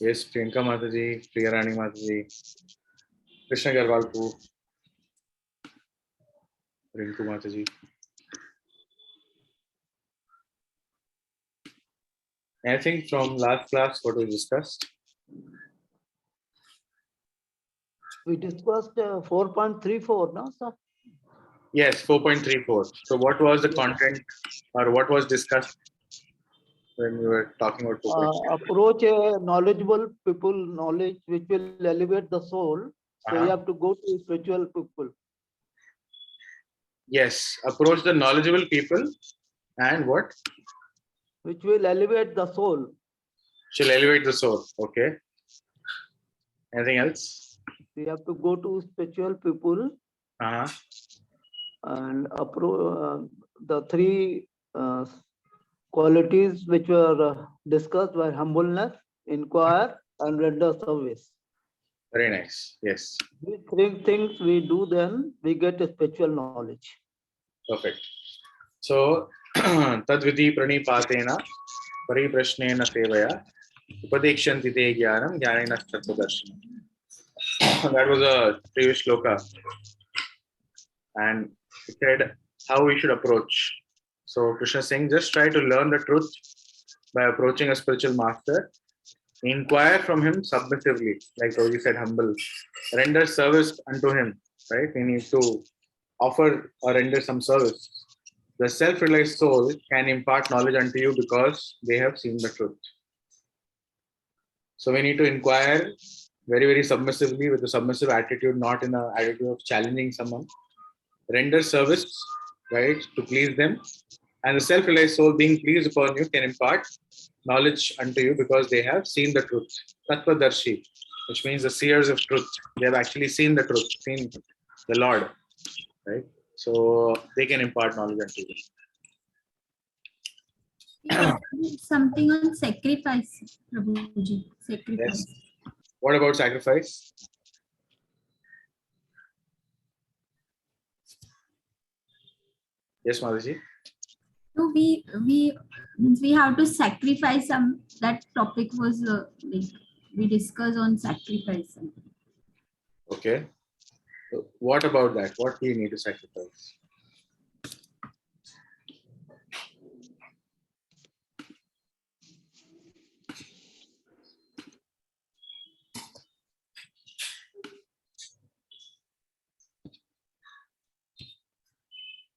Yes, Priyanka Mataji, Priyarani Mataji, Krishna Garwalpu, Rinku Mataji. Anything from last class what we discussed? We discussed 4.34, no, sir? Yes, 4.34. So what was the content or what was discussed when we were talking about 4.34? Approach a knowledgeable people, knowledge which will elevate the soul. So you have to go to spiritual people. Yes, approach the knowledgeable people and what? Which will elevate the soul. Shall elevate the soul. Okay. Anything else? We have to go to spiritual people and approach the three qualities which were discussed were humbleness, inquire, and render service. Very nice. Yes. These three things we do, then we get a spiritual knowledge. Perfect. So, tadvidi pranipatena pariprashnena sevaya upadekshanti te jnanam jnanena tattvadarshana. That was a previous sloka. And it said how we should approach. So Krishna is saying, just try to learn the truth by approaching a spiritual master. Inquire from him submissively, like Roji said, humble. Render service unto him, right? We need to offer or render some service. The self-realized soul can impart knowledge unto you because they have seen the truth. So we need to inquire very, very submissively with a submissive attitude, not in an attitude of challenging someone. Render service, right, to please them. And the self-realized soul being pleased upon you can impart knowledge unto you because they have seen the truth. Tattvadarshi, which means the seers of truth. They have actually seen the truth, seen the Lord, right? So they can impart knowledge unto you. Something on sacrifice, Prabhuji. Sacrifice. Yes. What about sacrifice? Yes, Mataji. So we have to sacrifice some. That topic was like we discussed on sacrifice. Okay. So what about that? What do you need to sacrifice?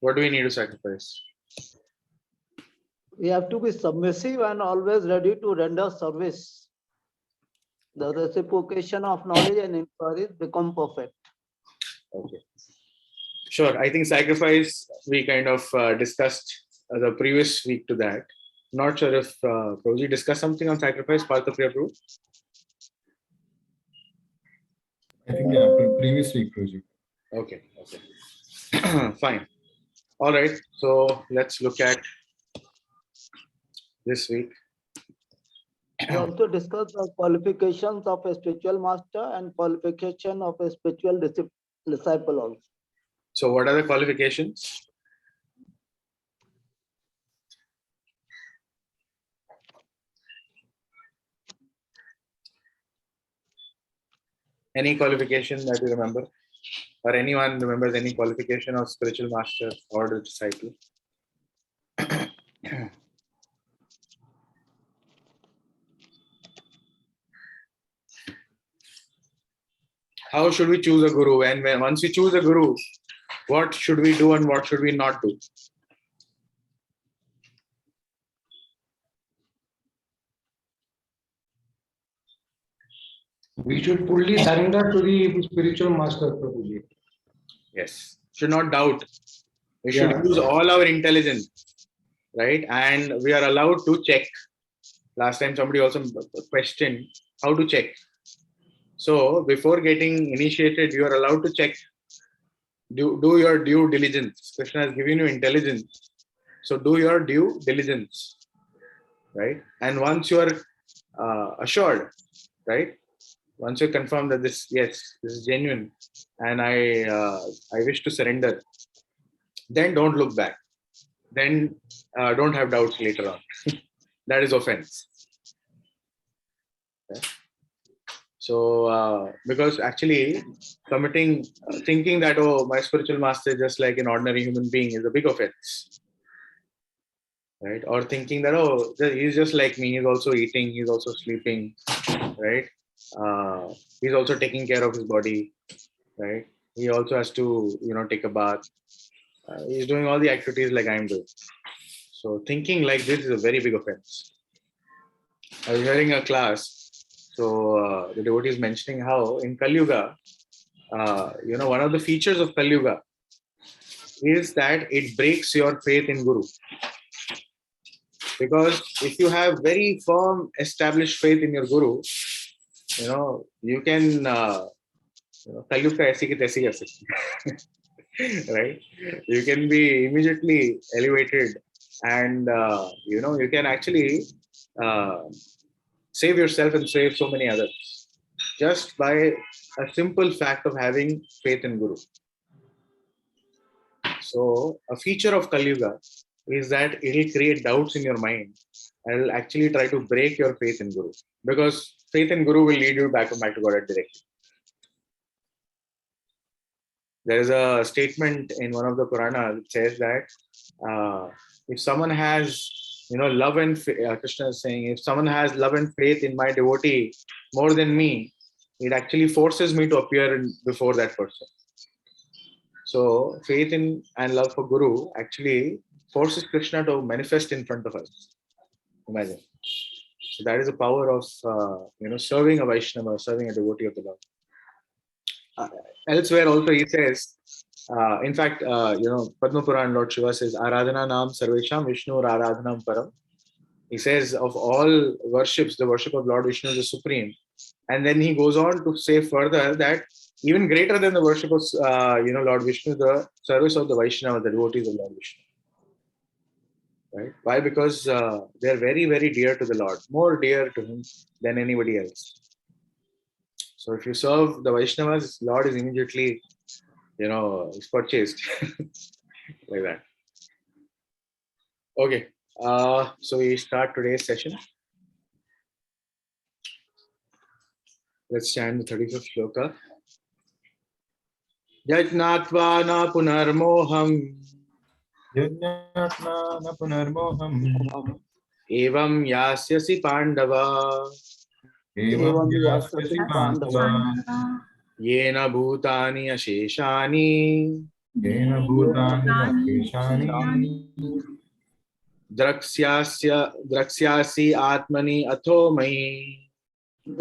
What do we need to sacrifice? We have to be submissive and always ready to render service. The reciprocation of knowledge and inquiries become perfect. Okay. Sure. I think sacrifice we kind of discussed the previous week to that. Not sure if Prabhuji discussed something on sacrifice, Parthapriya Prabhu. I think, yeah, previous week, Prabhuji. Okay. Okay. Fine. All right. So let's look at this week. We also discussed the qualifications of a spiritual master and qualification of a spiritual disciple also. So what are the qualifications? Any qualification that you remember? Or anyone remembers any qualification of spiritual master or disciple? How should we choose a guru? And once we choose a guru, what should we do and what should we not do? We should fully surrender to the spiritual master, Prabhuji. Yes. Should not doubt. We should use all our intelligence, right? And we are allowed to check. Last time somebody also questioned how to check. So before getting initiated, you are allowed to check. Do your due diligence. Krishna has given you intelligence. So do your due diligence, right? And once you are assured, right? Once you confirm that this is genuine and I wish to surrender, then don't look back. Then don't have doubts later on. That is offense. Okay? So, because actually thinking that, oh, my spiritual master is just like an ordinary human being is a big offense, right? Or thinking that, oh, he's just like me, he's also eating, he's also sleeping, right? He's also taking care of his body, right? He also has to, take a bath. He's doing all the activities like I'm doing. So thinking like this is a very big offense. I was hearing a class. So the devotee is mentioning how in Kali Yuga, one of the features of Kali Yuga is that it breaks your faith in Guru. Because if you have very firm, established faith in your Guru, you can Kali Yuga aisi ki taisi kar sakte, right? You can be immediately elevated, and you can actually save yourself and save so many others just by a simple fact of having faith in Guru. So a feature of Kali Yuga is that it will create doubts in your mind and it will actually try to break your faith in Guru, because faith in Guru will lead you back to Godhead directly. There is a statement in one of the Puranas that says that if someone has love and Krishna is saying, if someone has love and faith in my devotee more than me, it actually forces me to appear before that person. So faith in and love for Guru actually forces Krishna to manifest in front of us. Imagine. So that is the power of serving a Vaishnava, serving a devotee of the Lord. Elsewhere also he says, in fact, Padma Puran, Lord Shiva says, Aradhana Nam Sarvesham Vishnu Aradhanam Param. He says of all worships, the worship of Lord Vishnu is the supreme. And then he goes on to say further that even greater than the worship of Lord Vishnu, the service of the Vaishnava, the devotees of Lord Vishnu. Right? Why? Because they are very, very dear to the Lord, more dear to him than anybody else. So if you serve the Vaishnavas, Lord is immediately, is purchased like that. Okay, so we start today's session. Let's chant the 35th sloka. Yajnatva na punarmoham Yajnatma na punarmoham evam yasyasi pandava Evam yasyasi pandava yena bhutani asheshani yena bhutani asheshani द्रक्ष्यासि आत्मनि अथो मयि. So I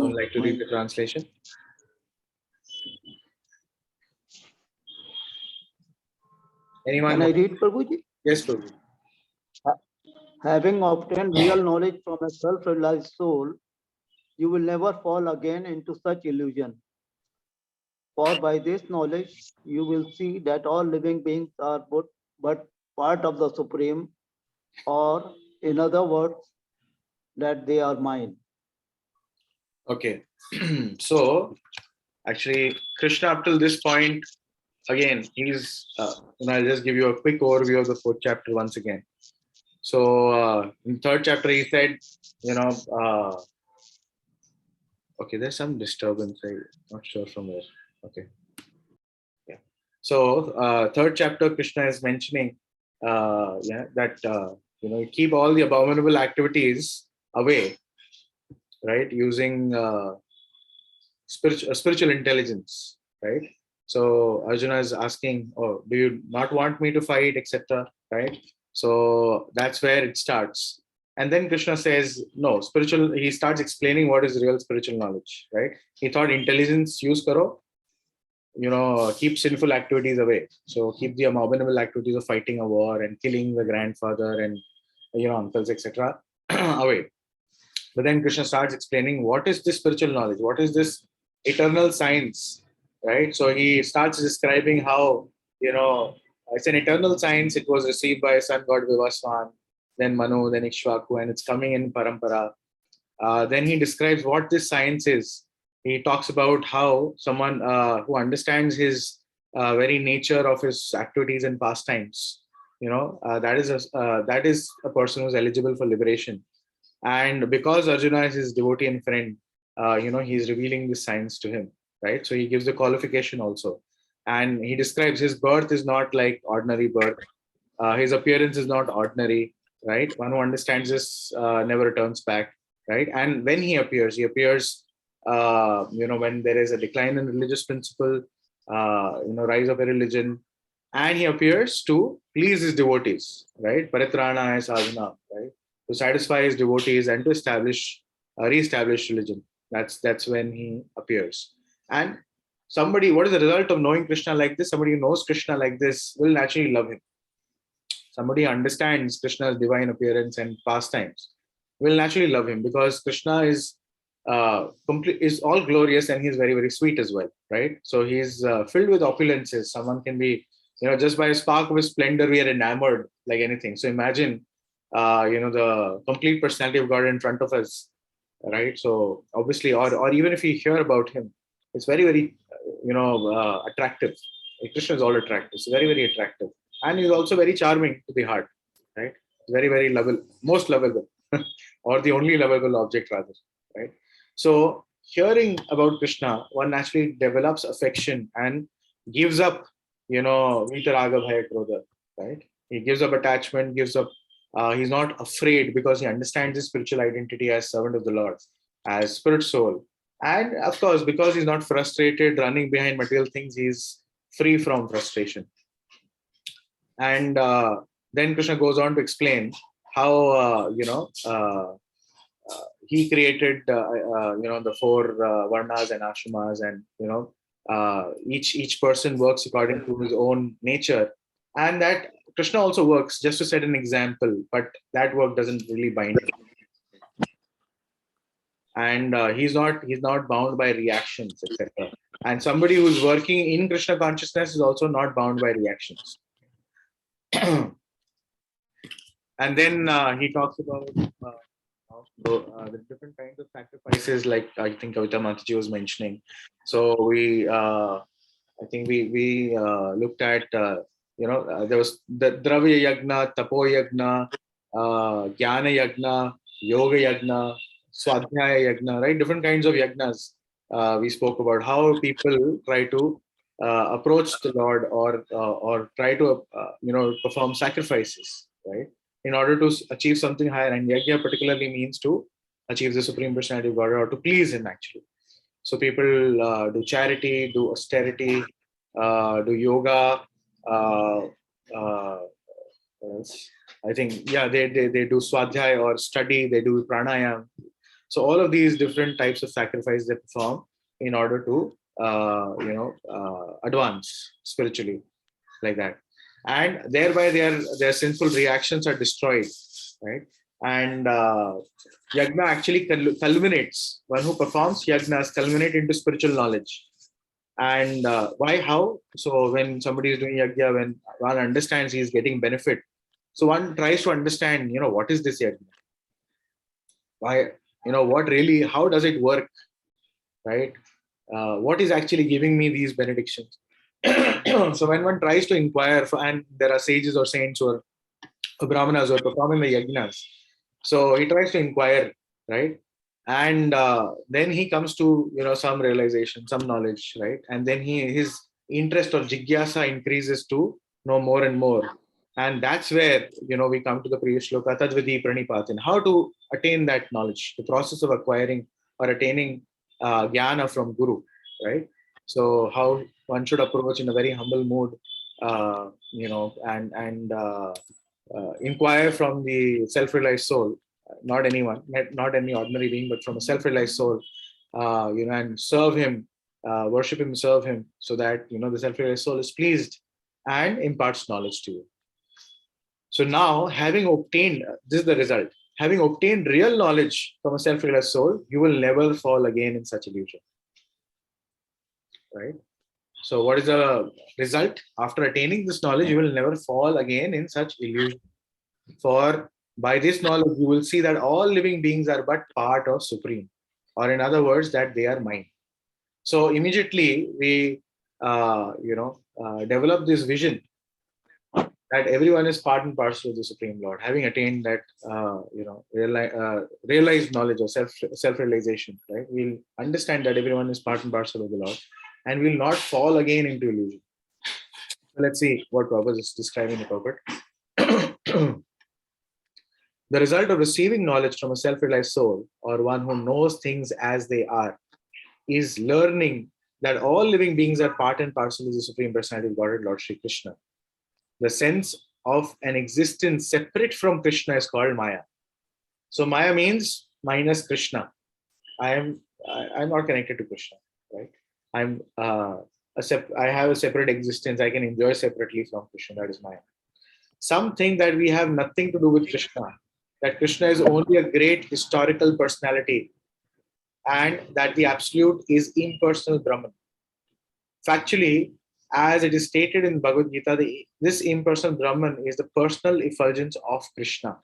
would like to read the translation. Anyone? Can I read, Prabhuji? Yes, Prabhu. Having obtained real knowledge from a self-realized soul, you will never fall again into such illusion. For by this knowledge, you will see that all living beings are but part of the Supreme, or in other words, that they are mine. Okay. So, actually, Krishna up till this point, again, he's, I'll just give you a quick overview of the 4th chapter once again. So, in 3rd chapter, he said, okay, there's some disturbance. I'm not sure from where. Okay. Yeah. So, 3rd chapter, Krishna is mentioning that, keep all the abominable activities away, right? Using spiritual intelligence, right? So Arjuna is asking, oh, do you not want me to fight, etc., right? So that's where it starts. And then Krishna says, no, he starts explaining what is real spiritual knowledge, right? He thought intelligence use karo, keep sinful activities away. So keep the abominable activities of fighting a war and killing the grandfather and, uncles, etc., away. But then Krishna starts explaining what is this spiritual knowledge? What is this eternal science, right? So he starts describing how, it's an eternal science. It was received by sun god Vivaswan, then Manu, then Ikshvaku, and it's coming in Parampara. Then he describes what this science is. He talks about how someone who understands his very nature of his activities and pastimes, that is a person who's eligible for liberation. And because Arjuna is his devotee and friend, he's revealing this science to him, right? So he gives the qualification also. And he describes his birth is not like ordinary birth. His appearance is not ordinary, right? One who understands this never returns back, right? And when he appears, when there is a decline in religious principle, rise of a religion, and he appears to please his devotees, right? Paritrana is sadhana, right? To satisfy his devotees and to re-establish religion. That's when he appears. And what is the result of knowing Krishna like this? Somebody who knows Krishna like this will naturally love him. Somebody who understands Krishna's divine appearance and pastimes will naturally love him, because Krishna is all glorious, and he's very, very sweet as well, right? So he's filled with opulences. Someone can be, just by a spark of his splendor, we are enamored like anything. So imagine, the complete personality of God in front of us, right? So obviously, or even if you hear about him, it's very, very, attractive. Krishna is all attractive. It's very, very attractive. And he's also very charming to the heart, right? Very, very lovable, most lovable, or the only lovable object rather, right? So hearing about Krishna, one naturally develops affection and gives up, vitaraga bhaya krodha, right? He gives up attachment, he's not afraid, because he understands his spiritual identity as servant of the Lord, as spirit soul. And of course, because he's not frustrated, running behind material things, he's free from frustration. And then Krishna goes on to explain how, he created, the four varnas and ashramas, and, each person works according to his own nature. And that Krishna also works, just to set an example, but that work doesn't really bind him. And he's not bound by reactions, etc. And somebody who's working in Krishna consciousness is also not bound by reactions. And then he talks about the different kinds of sacrifices, like I think Kavita Mataji was mentioning. So we looked at there was the Dravya Yagna, Tapo Yagna, Jnana Yagna, Yoga Yagna, Swadhyaya Yagna, right? Different kinds of yagnas. We spoke about how people try to approach the Lord, or try to perform sacrifices, right, in order to achieve something higher. And yagya particularly means to achieve the Supreme Personality of God, or to please Him, actually. So people do charity, do austerity, do yoga. What else? I think, they do swadhyaya or study. They do pranayam. So all of these different types of sacrifice they perform in order to advance spiritually, like that, and thereby their sinful reactions are destroyed, right? And yagna actually culminates. One who performs yagnas culminate into spiritual knowledge. And why? How? So when somebody is doing yagya, when one understands he is getting benefit, so one tries to understand, what is this yagna? Why? What really? How does it work? Right? What is actually giving me these benedictions? So when one tries to inquire, and there are sages or saints or brahmanas who are performing the yagnas, so he tries to inquire, right? And then he comes to some realization, some knowledge, right? And then his interest or jigyasa increases to know more and more. And that's where we come to the previous shloka, tadvidi pranipatin, how to attain that knowledge, the process of acquiring or attaining jnana from guru, right? So how one should approach in a very humble mood, and inquire from the self-realized soul, not anyone, not any ordinary being, but from a self-realized soul, and serve him, worship him, serve him, so that the self-realized soul is pleased and imparts knowledge to you. So now, having obtained, this is the result. Having obtained real knowledge from a self-realized soul, you will never fall again in such illusion. Right? So what is the result? After attaining this knowledge, you will never fall again in such illusion. For by this knowledge, you will see that all living beings are but part of Supreme, or in other words, that they are mine. So immediately we, develop this vision that everyone is part and parcel of the Supreme Lord, having attained that realized knowledge or self-realization, right? We'll understand that everyone is part and parcel of the Lord, and will not fall again into illusion. So let's see what Prabhupada is describing in Prabhupada. The result of receiving knowledge from a self-realized soul, or one who knows things as they are, is learning that all living beings are part and parcel of the Supreme Personality of Godhead, Lord Shri Krishna. The sense of an existence separate from Krishna is called Maya. So Maya means minus Krishna. I'm not connected to Krishna, right? I have a separate existence. I can enjoy separately from Krishna. That is Maya. Something that we have nothing to do with Krishna. That Krishna is only a great historical personality, and that the Absolute is impersonal Brahman. Factually, as it is stated in Bhagavad Gita, this impersonal Brahman is the personal effulgence of Krishna.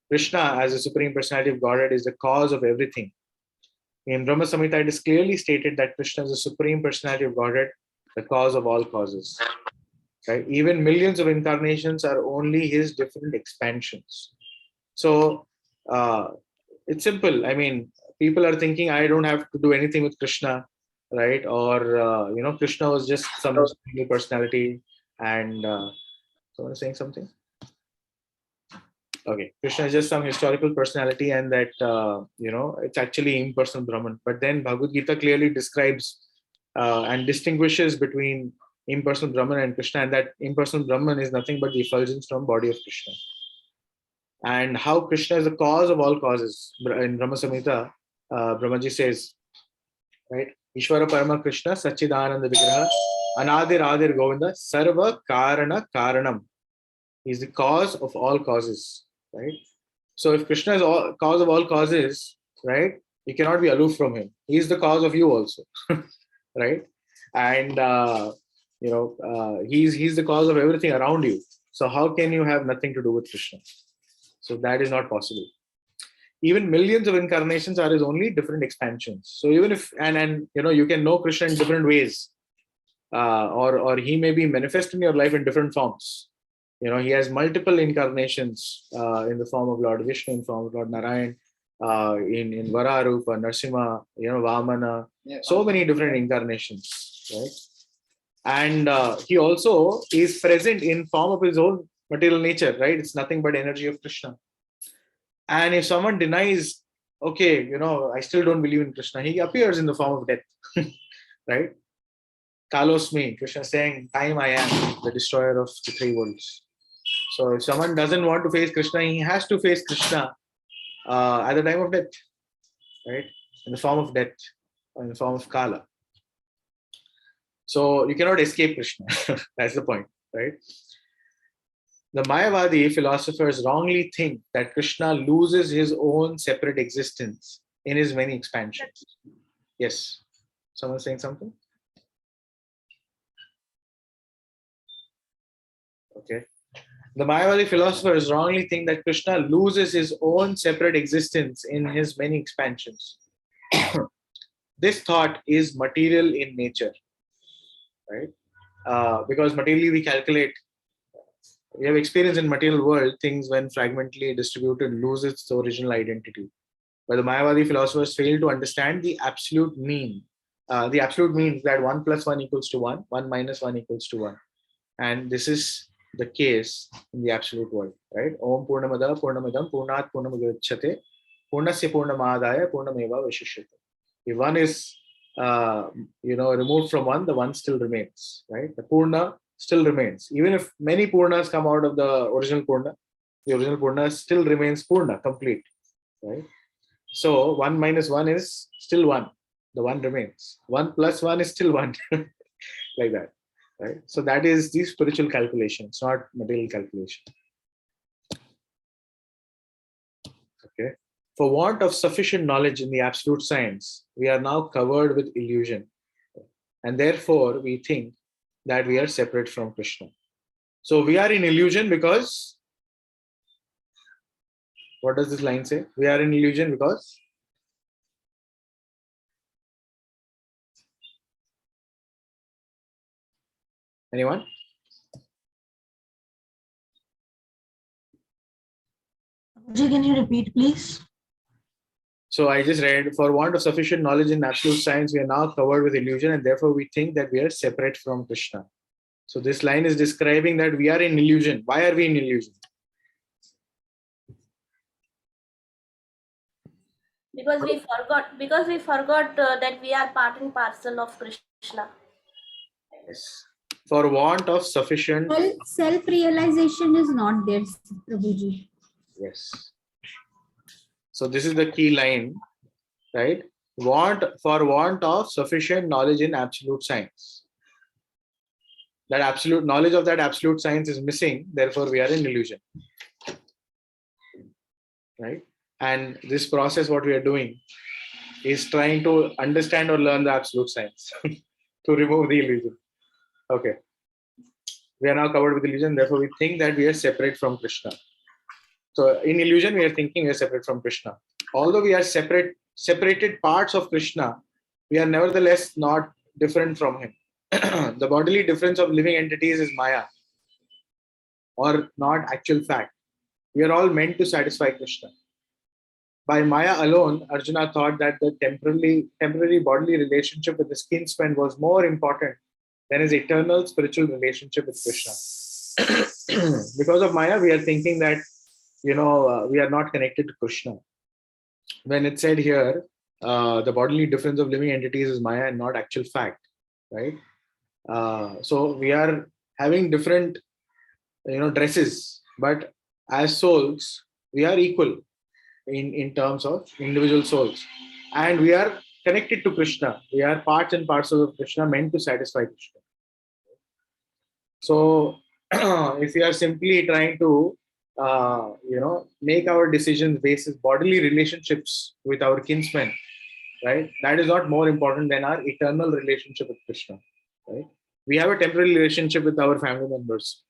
Krishna, as the Supreme Personality of Godhead, is the cause of everything. In Brahma Samhita, it is clearly stated that Krishna is the Supreme Personality of Godhead, the cause of all causes. Right? Even millions of incarnations are only his different expansions. So it's simple. I mean, people are thinking I don't have to do anything with Krishna, right? Or Krishna was just some personality, and someone is saying something. Okay, Krishna is just some historical personality, and that it's actually impersonal Brahman. But then Bhagavad Gita clearly describes and distinguishes between impersonal Brahman and Krishna, and that impersonal Brahman is nothing but the effulgence from body of Krishna. And how Krishna is the cause of all causes. In Brahma Samhita, Brahmaji says, right? Ishvara Parama Krishna Sachidananda Vigraha Anadir Adir Govinda Sarva Karana Karanam. He is the cause of all causes, right? So if Krishna is all cause of all causes, right, you cannot be aloof from him. He is the cause of you also, right? And he's the cause of everything around you. So how can you have nothing to do with Krishna? So that is not possible. Even millions of incarnations are his only different expansions. So even if and you can know Krishna in different ways, or he may be manifest in your life in different forms. He has multiple incarnations in the form of Lord Vishnu, in the form of Lord Narayan, in Vararupa, Narsimha, Vamana, so many different incarnations, right? And he also is present in form of his own material nature, right? It's nothing but energy of Krishna. And if someone denies, okay, I still don't believe in Krishna, he appears in the form of death, right? Kalosmi, Krishna saying, time I am, the destroyer of the three worlds. So if someone doesn't want to face Krishna, he has to face Krishna at the time of death, right? In the form of death, or in the form of Kala. So you cannot escape Krishna. That's the point, right? The Mayavadi philosophers wrongly think that Krishna loses his own separate existence in his many expansions. Yes. Someone saying something? Okay. The Mayavadi philosophers wrongly think that Krishna loses his own separate existence in his many expansions. This thought is material in nature, right? Because materially we calculate, we have experience in material world, things when fragmentally distributed lose its original identity. But the Mayavadi philosophers fail to understand the absolute mean. The absolute means that 1 plus 1 equals to 1, 1 minus 1 equals to 1. And this is the case in the absolute world, right? Om Purnamada Purnamadam Purnat Purnamudachyate Purnasya Purnamadaya Purnameva Vishishyate. If one is removed from one, the one still remains, right? The Purna still remains. Even if many Purnas come out of the original Purna, the original Purna still remains Purna, complete, right? So 1 minus 1 is still 1. The 1 remains. 1 plus 1 is still 1. Like that. Right? So that is the spiritual calculation. It's not material calculation. Okay. For want of sufficient knowledge in the absolute science, we are now covered with illusion. And therefore, we think that we are separate from Krishna. So we are in illusion because, what does this line say? We are in illusion because anyone? Can you repeat, please? So I just read, for want of sufficient knowledge in absolute science, we are now covered with illusion, and therefore we think that we are separate from Krishna. So this line is describing that we are in illusion. Why are we in illusion? Because we forgot that we are part and parcel of Krishna. Yes. For want of sufficient. Self-realization is not there, Prabhuji. Yes. So this is the key line, right? For want of sufficient knowledge in absolute science. That absolute knowledge of that absolute science is missing. Therefore, we are in illusion, right? And this process, what we are doing, is trying to understand or learn the absolute science to remove the illusion. Okay. We are now covered with illusion. Therefore, we think that we are separate from Krishna. So in illusion, we are thinking we are separate from Krishna. Although we are separated parts of Krishna, we are nevertheless not different from him. The bodily difference of living entities is Maya, or not actual fact. We are all meant to satisfy Krishna. By Maya alone, Arjuna thought that the temporary bodily relationship with his kinsman was more important than his eternal spiritual relationship with Krishna. Because of Maya, we are thinking that we are not connected to Krishna. When it said here, the bodily difference of living entities is Maya and not actual fact, right? So we are having different, dresses, but as souls, we are equal in terms of individual souls, and we are connected to Krishna. We are parts and parcels of Krishna, meant to satisfy Krishna. So, if we are simply trying to, make our decisions basis bodily relationships with our kinsmen, right? That is not more important than our eternal relationship with Krishna, right? We have a temporary relationship with our family members,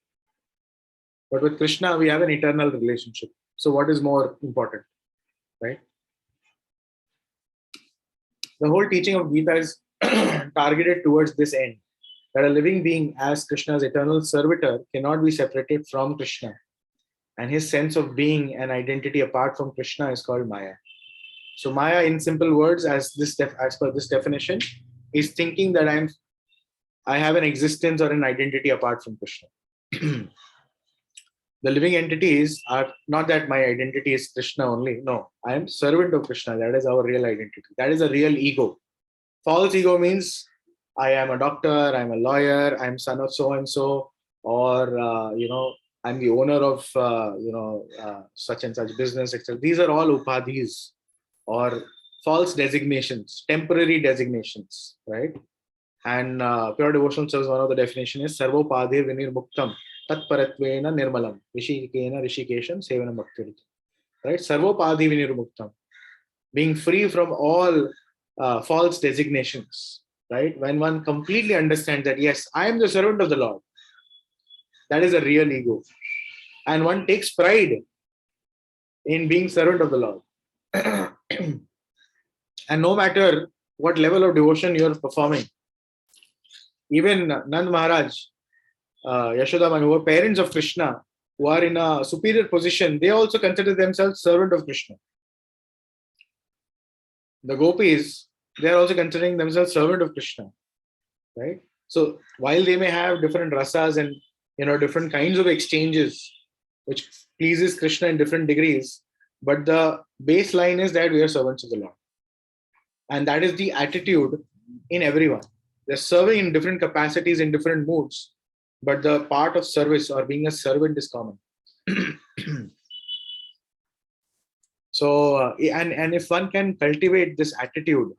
but with Krishna, we have an eternal relationship. So, what is more important, right? The whole teaching of Gita is targeted towards this end, that a living being as Krishna's eternal servitor cannot be separated from Krishna, and his sense of being and identity apart from Krishna is called Maya. So Maya, in simple words, as per this definition, is thinking that I have an existence or an identity apart from Krishna. The living entities are not that my identity is Krishna only. No, I am servant of Krishna. That is our real identity. That is a real ego. False ego means I am a doctor, I'm a lawyer, I'm son of so and so, or I'm the owner of such and such business, etc. These are all upadhis or false designations, temporary designations, right? And pure devotional service, one of the definition is sarvopadhe vinirmuktam tatparatvena nirmalam rishikena rishikesham sevanam bhakti. Right? Sarvopadhi vinirmuktam, being free from all false designations, right? When one completely understands that, yes, I am the servant of the Lord, that is a real ego. And one takes pride in being servant of the Lord. And no matter what level of devotion you are performing, even Nand Maharaj, Yashoda, who are parents of Krishna, who are in a superior position, they also consider themselves servant of Krishna. The gopis, they are also considering themselves servant of Krishna, right? So while they may have different rasas and different kinds of exchanges, which pleases Krishna in different degrees, but the baseline is that we are servants of the Lord, and that is the attitude in everyone. They're serving in different capacities in different moods, but the part of service or being a servant is common. So, and if one can cultivate this attitude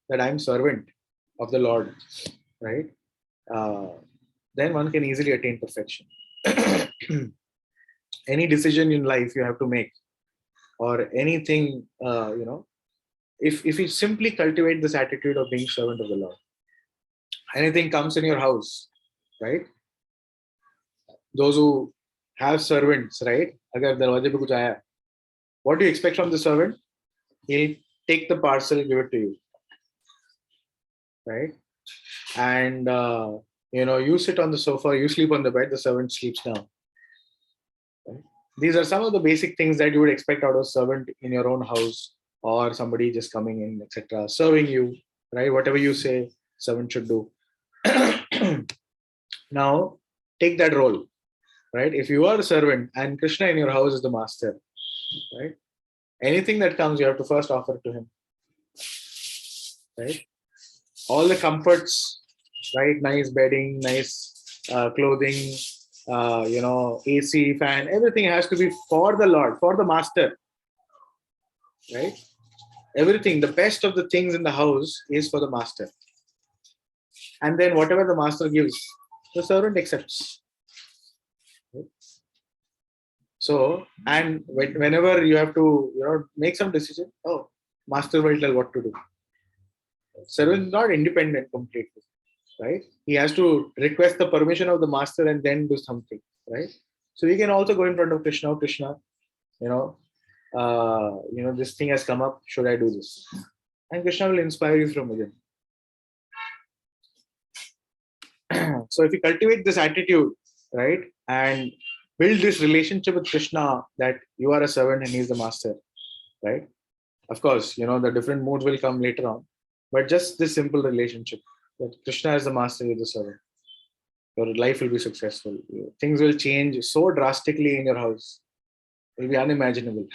that I'm servant of the Lord, right, then one can easily attain perfection. Any decision in life you have to make, or anything, if you simply cultivate this attitude of being servant of the Lord, anything comes in your house, right? Those who have servants, right? Agar darwaze pe kuch aaya, what do you expect from the servant? He'll take the parcel, give it to you, right? And you sit on the sofa, you sleep on the bed, the servant sleeps down. Right? these are some of the basic things that you would expect out of servant in your own house, or somebody just coming in, etc., serving you, right? Whatever you say, servant should do. Now, take that role, right? If you are a servant and Krishna in your house is the master, right? Anything that comes, you have to first offer it to him, right? All the comforts, right? Nice bedding, nice clothing, AC, fan, everything has to be for the Lord, for the master, right? Everything, the best of the things in the house is for the master. And then whatever the master gives, the servant accepts. Right? So, and whenever you have to, make some decision, master will tell what to do. Servant is not independent completely, right? He has to request the permission of the master and then do something, right? So we can also go in front of Krishna. Krishna, this thing has come up. Should I do this? And Krishna will inspire you from within. So if you cultivate this attitude, right, and build this relationship with Krishna, that you are a servant and he is the master, right? Of course, the different moods will come later on, but just this simple relationship that Krishna is the master, you are the servant. Your life will be successful. Things will change so drastically in your house. It will be unimaginable.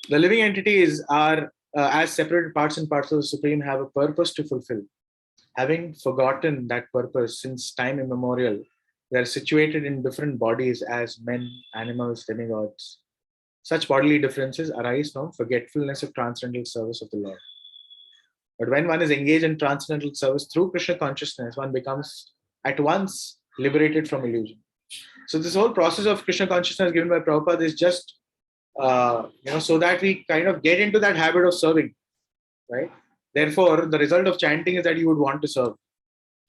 The living entities are, as separate parts and parcels of the Supreme, have a purpose to fulfill. Having forgotten that purpose since time immemorial, they are situated in different bodies as men, animals, demigods. Such bodily differences arise from forgetfulness of transcendental service of the Lord. But when one is engaged in transcendental service through Krishna consciousness, one becomes at once liberated from illusion. So this whole process of Krishna consciousness given by Prabhupada is just, so that we kind of get into that habit of serving, right? Therefore, the result of chanting is that you would want to serve.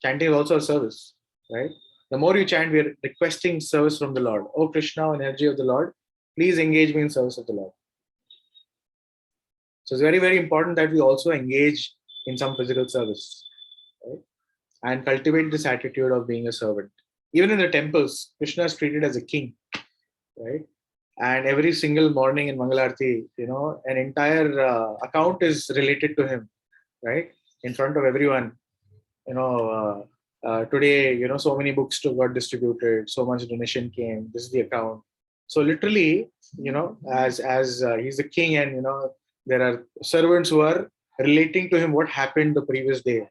Chanting is also a service, right? The more you chant, we are requesting service from the Lord. Oh Krishna, energy of the Lord, please engage me in service of the Lord. So it's very, very important that we also engage in some physical service, right? And cultivate this attitude of being a servant. Even in the temples, Krishna is treated as a king, right? And every single morning in Mangalarti, an entire account is related to him, right? In front of everyone, today, so many books got distributed, so much donation came, this is the account. So literally, as he's the king, and, there are servants who are relating to him what happened the previous day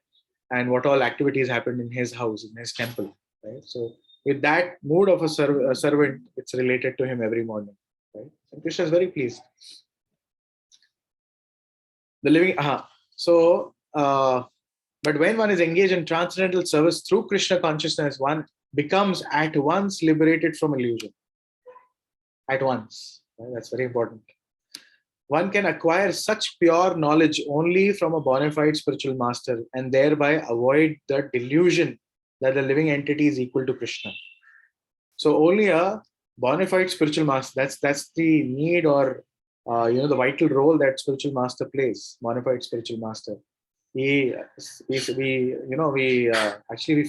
and what all activities happened in his house, in his temple, right? So with that mood of a servant, it's related to him every morning, right? And Krishna is very pleased. The living, but when one is engaged in transcendental service through Krishna consciousness, one becomes at once liberated from illusion. At once, right? That's very important. One can acquire such pure knowledge only from a bona fide spiritual master, and thereby avoid the delusion that the living entity is equal to Krishna. So only a bona fide spiritual master, that's the need, or the vital role that spiritual master plays, bona fide spiritual master. We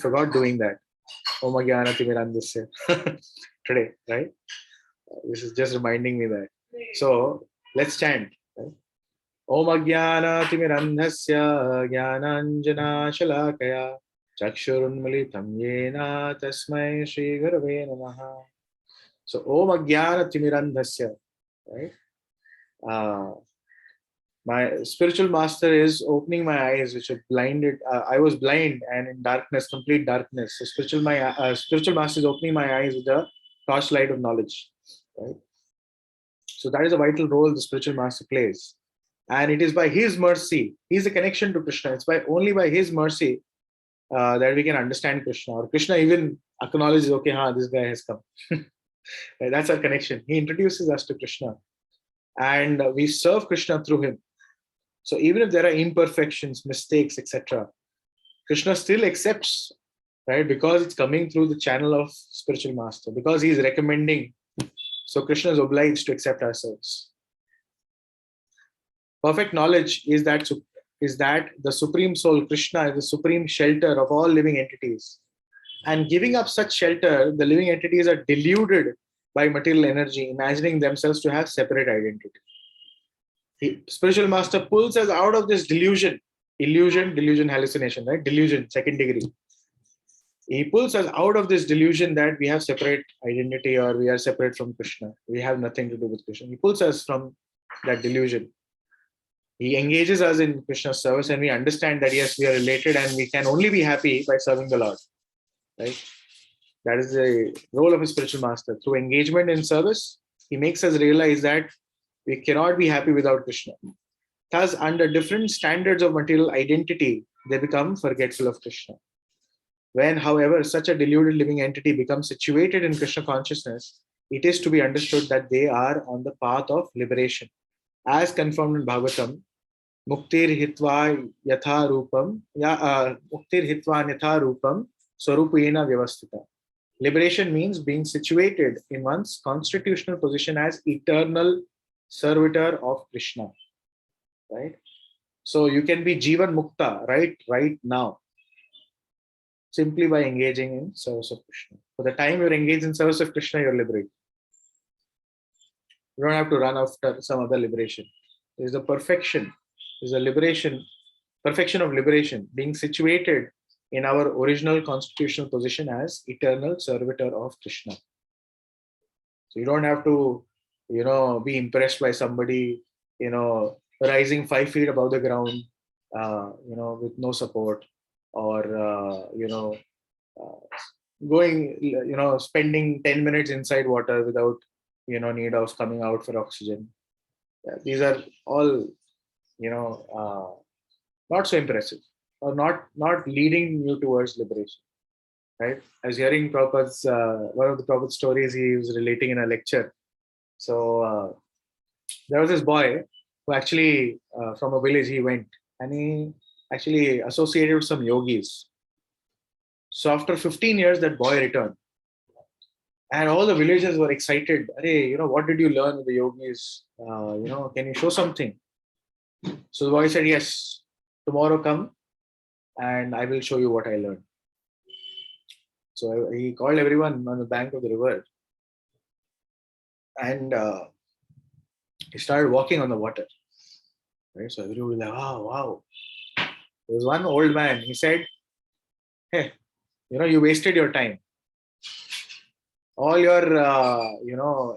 forgot doing that. Om Jnana Timirandhasya today, right? This is just reminding me that. So let's chant. Right? Om Jnana Timirandhasya Jnananjana Shalakaya Chakshurunmilitam Yena Tasmai Shri Gurave Namaha. So Om Jnana Timirandhasya, right? My spiritual master is opening my eyes, which are blinded. I was blind and in darkness, complete darkness. So spiritual master is opening my eyes with the torchlight of knowledge, right? So that is a vital role the spiritual master plays, and it is by his mercy. He's a connection to Krishna. It's only by his mercy that we can understand Krishna, or Krishna even acknowledges, okay, this guy has come. Right? That's our connection. He introduces us to Krishna, and we serve Krishna through him. So even if there are imperfections, mistakes, etc., Krishna still accepts, right? Because it's coming through the channel of spiritual master, because he is recommending. So Krishna is obliged to accept ourselves. Perfect knowledge is that the Supreme Soul, Krishna, is the supreme shelter of all living entities. And giving up such shelter, the living entities are deluded by material energy, imagining themselves to have separate identity. The spiritual master pulls us out of this delusion, delusion, hallucination, right? Delusion, second degree. He pulls us out of this delusion that we have separate identity or we are separate from Krishna. We have nothing to do with Krishna. He pulls us from that delusion. He engages us in Krishna's service, and we understand that yes, we are related and we can only be happy by serving the Lord. Right? That is the role of a spiritual master. Through engagement in service, he makes us realize that we cannot be happy without Krishna. Thus, under different standards of material identity, they become forgetful of Krishna. When, however, such a deluded living entity becomes situated in Krishna consciousness, it is to be understood that they are on the path of liberation. As confirmed in Bhagavatam, Muktir hitva yatha rupam, Muktir hitva yatha rupam, Swarupena Vyavastita. Liberation means being situated in one's constitutional position as eternal servitor of Krishna. Right? So you can be Jivan Mukta right now, simply by engaging in service of Krishna. For the time you're engaged in service of Krishna, you're liberated. You don't have to run after some other liberation. There's a perfection, there's a liberation, perfection of liberation, being situated in our original constitutional position as eternal servitor of Krishna. So you don't have to, be impressed by somebody, rising 5 feet above the ground, with no support, or, going, spending 10 minutes inside water without, need of coming out for oxygen. Yeah, these are all, not so impressive, or not leading you towards liberation, right? I was hearing Prabhupada's, one of the Prabhupada stories he was relating in a lecture. So there was this boy who actually, from a village he went, and he actually associated with some yogis. So after 15 years, that boy returned. And all the villagers were excited. Hey, what did you learn with the yogis? Can you show something? So the boy said, yes, tomorrow come and I will show you what I learned. So he called everyone on the bank of the river, and he started walking on the water. Right? So everyone was like, oh, wow. There was one old man. He said, hey, you wasted your time. All your,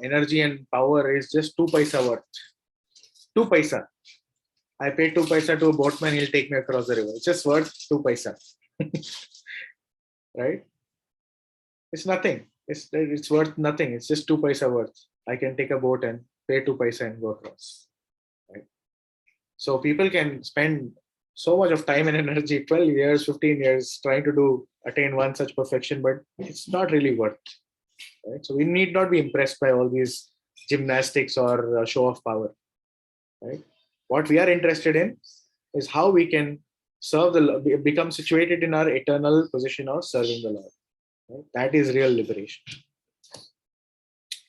energy and power is just 2 paisa worth. 2 paisa. I paid 2 paisa to a boatman, he'll take me across the river. It's just worth 2 paisa. Right? It's nothing. It's worth nothing. It's just 2 paisa worth. I can take a boat and pay 2 paisa and go across. Right? So people can spend so much of time and energy, 12 years, 15 years, trying to attain one such perfection, but it's not really worth. Right? So we need not be impressed by all these gymnastics or show of power. Right? What we are interested in is how we can serve become situated in our eternal position of serving the Lord. Right? That is real liberation.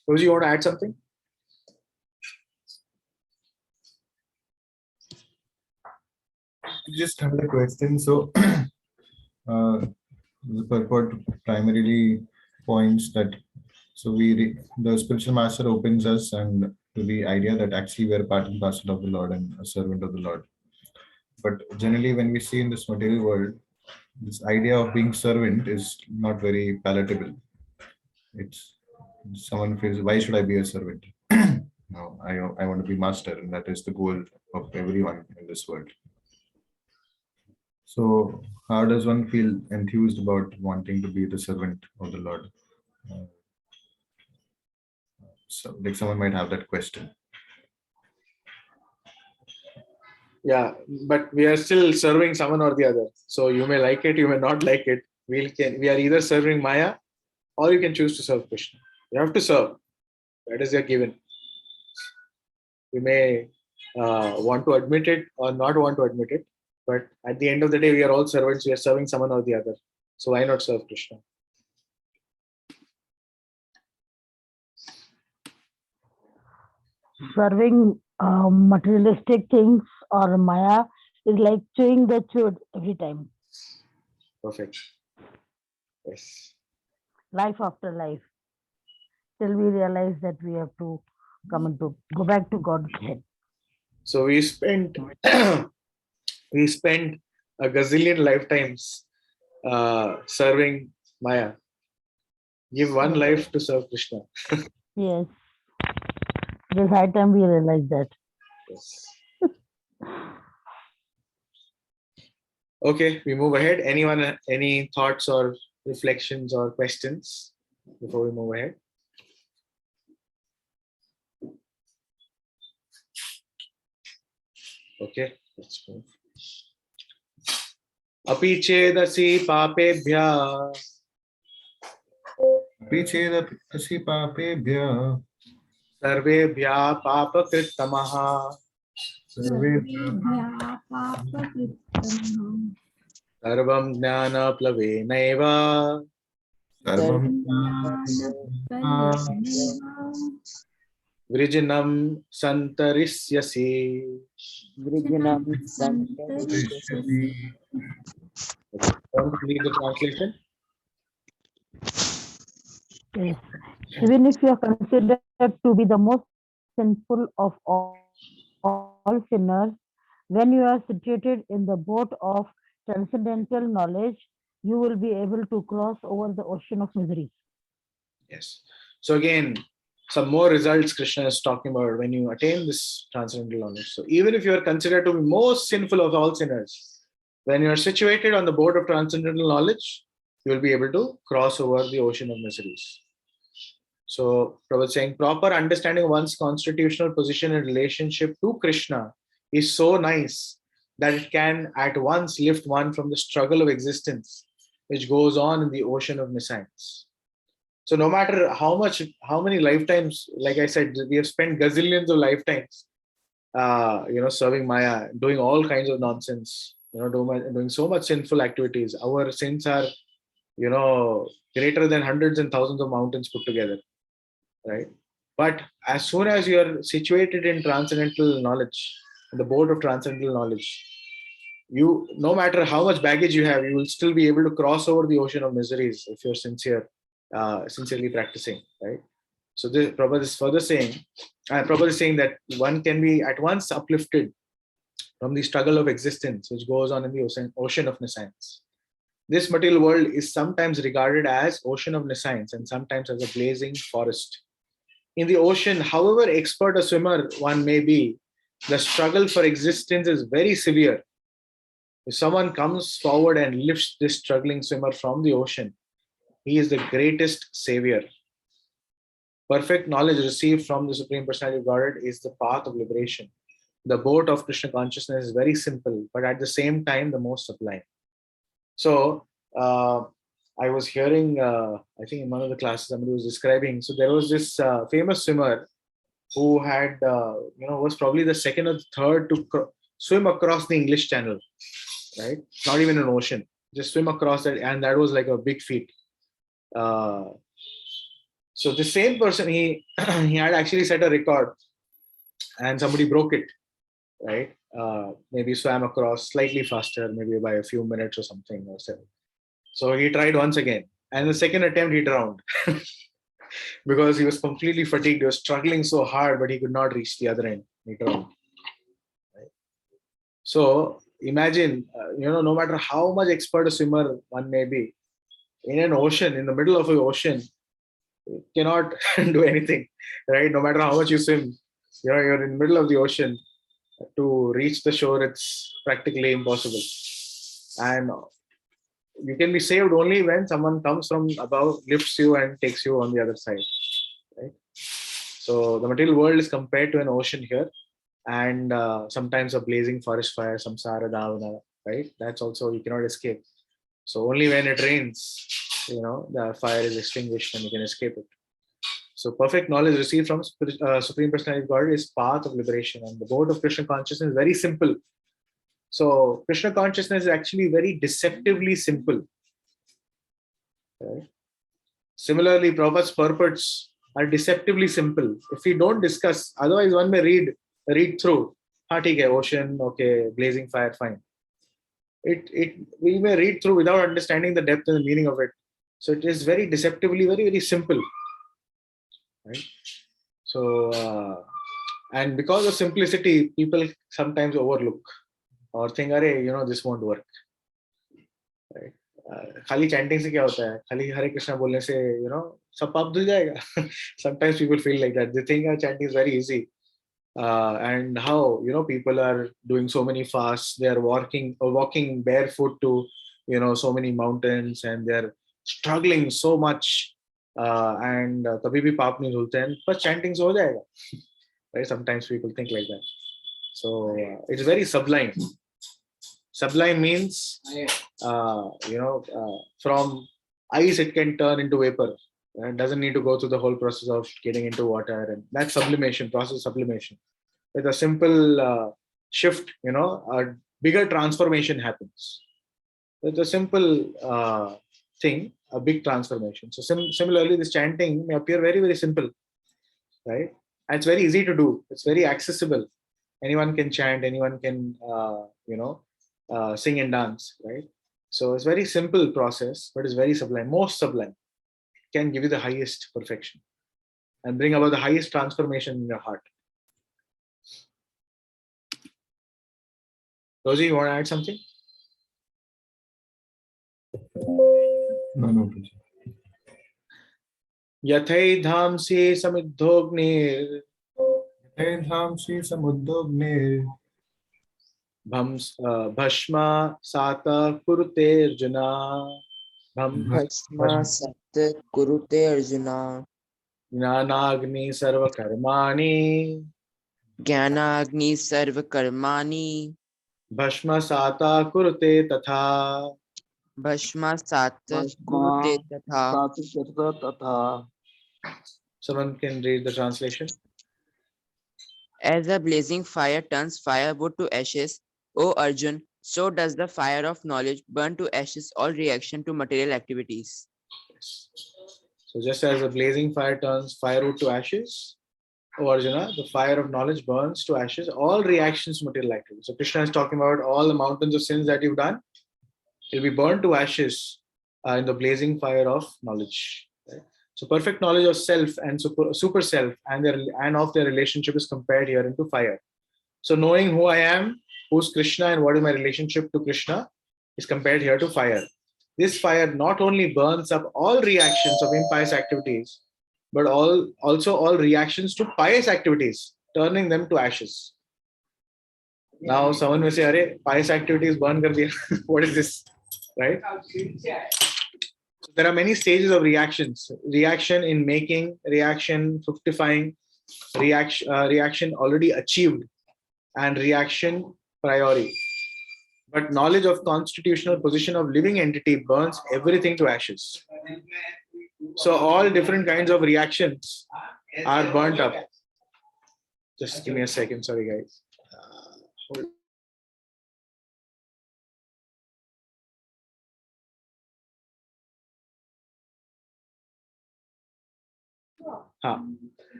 Rosie, you want to add something? Just had a question. So, the purport primarily points that the spiritual master opens us and to the idea that actually we are part and parcel of the Lord and a servant of the Lord. But generally, when we see in this material world, this idea of being servant is not very palatable. It's someone feels, why should I be a servant? No, I want to be master, and that is the goal of everyone in this world. So how does one feel enthused about wanting to be the servant of the Lord? So like someone might have that question. Yeah, but we are still serving someone or the other. So you may like it, you may not like it. We are either serving Maya, or you can choose to serve Krishna. You have to serve. That is your given. You may want to admit it or not want to admit it, but at the end of the day, we are all servants. We are serving someone or the other. So why not serve Krishna? Serving materialistic things or Maya is like chewing the chewed every time. Perfect. Yes. life after life, till we realize that we have to go back to Godhead. So we spent we spent a gazillion lifetimes serving Maya. Give one life to serve Krishna. Yes, it is high time we realize that. Yes. Okay, we move ahead. Anyone, any thoughts or reflections or questions before we move ahead? Okay, let's move. Api chedasi papebhya Pichedasi papebhya sarvebhya papakritamaha Sarvebhya sarvam jnana plavenaiva sarvam vrijinam santarisyasi. Vrijnam Rishyati. Want to read the translation? Yes. Even if you are considered to be the most sinful of all sinners, when you are situated in the boat of transcendental knowledge, you will be able to cross over the ocean of miseries. Yes. So again, some more results Krishna is talking about when you attain this transcendental knowledge. So even if you are considered to be most sinful of all sinners, when you are situated on the boat of transcendental knowledge, you will be able to cross over the ocean of miseries. So Prabhupada is saying proper understanding of one's constitutional position in relationship to Krishna is so nice that it can at once lift one from the struggle of existence which goes on in the ocean of miseries. So no matter how many lifetimes, like I said, we have spent gazillions of lifetimes, serving Maya, doing all kinds of nonsense, doing so much sinful activities. Our sins are, greater than hundreds and thousands of mountains put together, right? But as soon as you are situated in transcendental knowledge, in the boat of transcendental knowledge, no matter how much baggage you have, you will still be able to cross over the ocean of miseries if you're sincerely practicing, right? So this Prabhupada is further saying, Prabhupada is saying that one can be at once uplifted from the struggle of existence which goes on in the ocean of nescience. This material world is sometimes regarded as ocean of nescience and sometimes as a blazing forest. In the ocean, however expert a swimmer one may be, the struggle for existence is very severe. If someone comes forward and lifts this struggling swimmer from the ocean, he is the greatest savior. Perfect knowledge received from the Supreme Personality of Godhead is the path of liberation. The boat of Krishna consciousness is very simple, but at the same time, the most sublime. So, I was hearing, I think in one of the classes, somebody was describing. So, there was this famous swimmer who had, was probably the second or the third to swim across the English Channel, right? Not even an ocean, just swim across that, and that was like a big feat. So the same person, he had actually set a record, and somebody broke it, right? Maybe swam across slightly faster, maybe by a few minutes or something or so. So he tried once again, and the second attempt he drowned because he was completely fatigued. He was struggling so hard, but he could not reach the other end. He drowned. Right? So imagine, no matter how much expert a swimmer one may be, in an ocean, in the middle of an ocean, you cannot do anything, right? No matter how much you swim, you're in the middle of the ocean. To reach the shore, it's practically impossible. And you can be saved only when someone comes from above, lifts you, and takes you on the other side, right? So the material world is compared to an ocean here, and sometimes a blazing forest fire, samsara davana, right? That's also, you cannot escape. So only when it rains, the fire is extinguished and you can escape it. So perfect knowledge received from Supreme Personality of Godhead is path of liberation, and the boat of Krishna consciousness is very simple. So Krishna consciousness is actually very deceptively simple. Right? Similarly, Prabhupada's purports are deceptively simple. If we don't discuss, otherwise one may read through. Ocean, okay, blazing fire, fine. We may read through without understanding the depth and the meaning of it. So it is very deceptively very, very simple, right? So and because of simplicity, people sometimes overlook or think, "Arey, this won't work." Right? खाली chanting से क्या होता है? खाली Hare Krishna बोलने से, सब पाप धुल जाएगा. Sometimes people feel like that. They think chanting is very easy. And how people are doing so many fasts, they are walking barefoot to so many mountains, and they're struggling so much, and तभी भी पाप नहीं धुलते हैं, but chanting से हो जाएगा, right? Sometimes people think like that. So it's very sublime. Sublime means from ice it can turn into vapor. It doesn't need to go through the whole process of getting into water, and that's sublimation, process of sublimation. With a simple shift, a bigger transformation happens. With a simple thing, a big transformation. So similarly, this chanting may appear very, very simple, right? And it's very easy to do. It's very accessible. Anyone can chant. Anyone can, sing and dance, right? So it's very simple process, but it's very sublime, most sublime. It can give you the highest perfection and bring about the highest transformation in your heart. Rosie, you want to add something? No. Yathai samidhognir Dhamsi samuddhognir bhashma sata kurute Arjuna Bhasma Sat Kurute Arjuna Jnanagni sarva karmani Jnana Agni Sarva Karmani Bhashma sata kurute tatha. Bhasma Sat Bhasma Kurute Tatha. Satyartha Tatha. Someone can read the translation. As a blazing fire turns firewood to ashes, O Arjun, so does the fire of knowledge burn to ashes all reaction to material activities. Yes. So just as a blazing fire turns firewood to ashes, O Arjuna, the fire of knowledge burns to ashes all reactions to material activities. So Krishna is talking about all the mountains of sins that you've done. Will be burned to ashes in the blazing fire of knowledge. Right? So perfect knowledge of self and super self and of their relationship is compared here into fire. So knowing who I am, who's Krishna, and what is my relationship to Krishna is compared here to fire. This fire not only burns up all reactions of impious activities, but also all reactions to pious activities, turning them to ashes. Now someone may say, "Arey, pious activities burn kar diya." What is this? Right? So there are many stages of reactions. Reaction in making, reaction fructifying, reaction already achieved, and reaction priori. But knowledge of constitutional position of living entity burns everything to ashes. So all different kinds of reactions are burnt up. Just give me a second, sorry guys. Hold.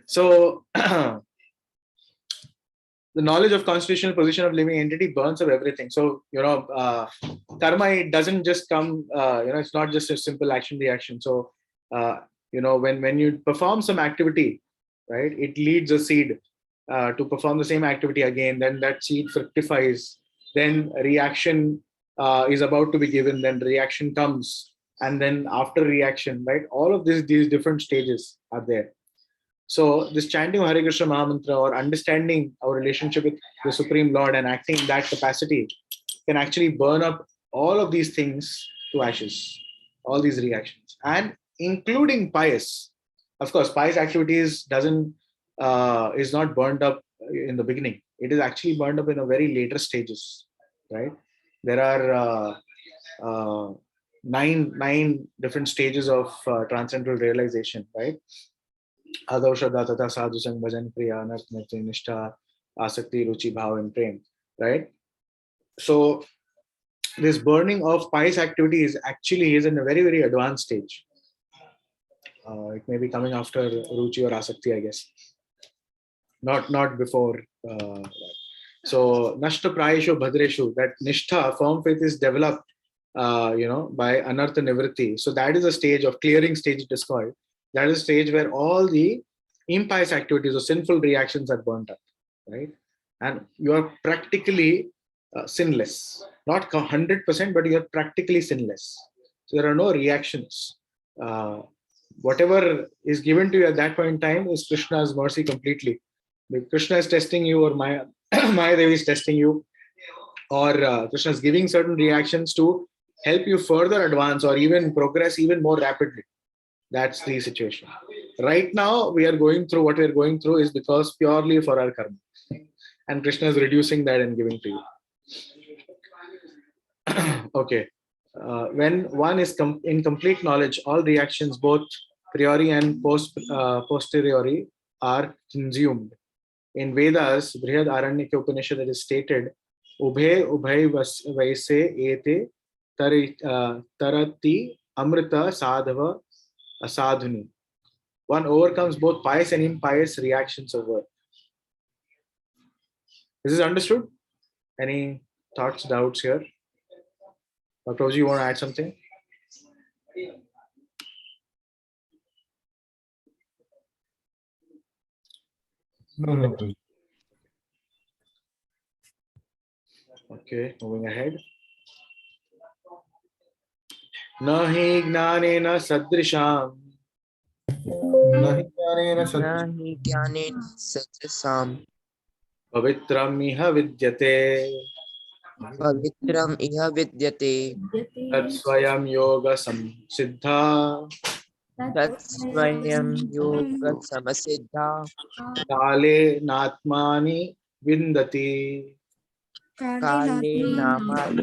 So the knowledge of constitutional position of living entity burns up everything. So karma, it doesn't just come. It's not just a simple action reaction. So when you perform some activity, right, it leads a seed to perform the same activity again. Then that seed fructifies. Then reaction is about to be given. Then reaction comes, and then after reaction, right, all of these different stages are there. So this chanting of Hare Krishna Mahamantra or understanding our relationship with the Supreme Lord and acting in that capacity can actually burn up all of these things to ashes, all these reactions, and including pious. Of course, pious activities is not burned up in the beginning. It is actually burned up in a very later stages, right? There are 9 different stages of transcendental realization, right? Adho Shraddha Tata Sadhu Sang Bhajan Priya Anarth Maitri Nishtha Asakti Ruchi Bhav and Prem, right? So this burning of pious activity is in a very, very advanced stage. It may be coming after Ruchi or Asakti, I guess. Not before that. So Nashta Prayeshu Bhadreshu, that Nishtha, firm faith, is developed by anartha nivritti. So that is a stage of clearing stage, it is called. That is a stage where all the impious activities or sinful reactions are burnt up, right? And you are practically sinless, not 100%, but you are practically sinless. So there are no reactions. Whatever is given to you at that point in time is Krishna's mercy completely. If Krishna is testing you, or Maya Devi is testing you, or Krishna is giving certain reactions to help you further advance or even progress even more rapidly. That's the situation. Right now, we are going through what we are going through is because purely for our karma. And Krishna is reducing that and giving to you. Okay. When one is in complete knowledge, all reactions, both priori and posteriori, are consumed. In Vedas, Brihad Aranyaka Upanishad, it is stated, Ubhe Ubhay Vaise Ete Tarati Amrita Sadhava Asadhuni. One overcomes both pious and impious reactions of work. Is this understood? Any thoughts, doubts here? Prabhuji, you want to add something? No. Okay, moving ahead. Nahi gnanena sadrisham Nahi jnanena satya. Nahi jnanena satrasam pavitram iha vidyate pavitram iha vidyate tat swayam yoga samsiddha tat swayam yoga samasiddha kale natmani vindati. kale namani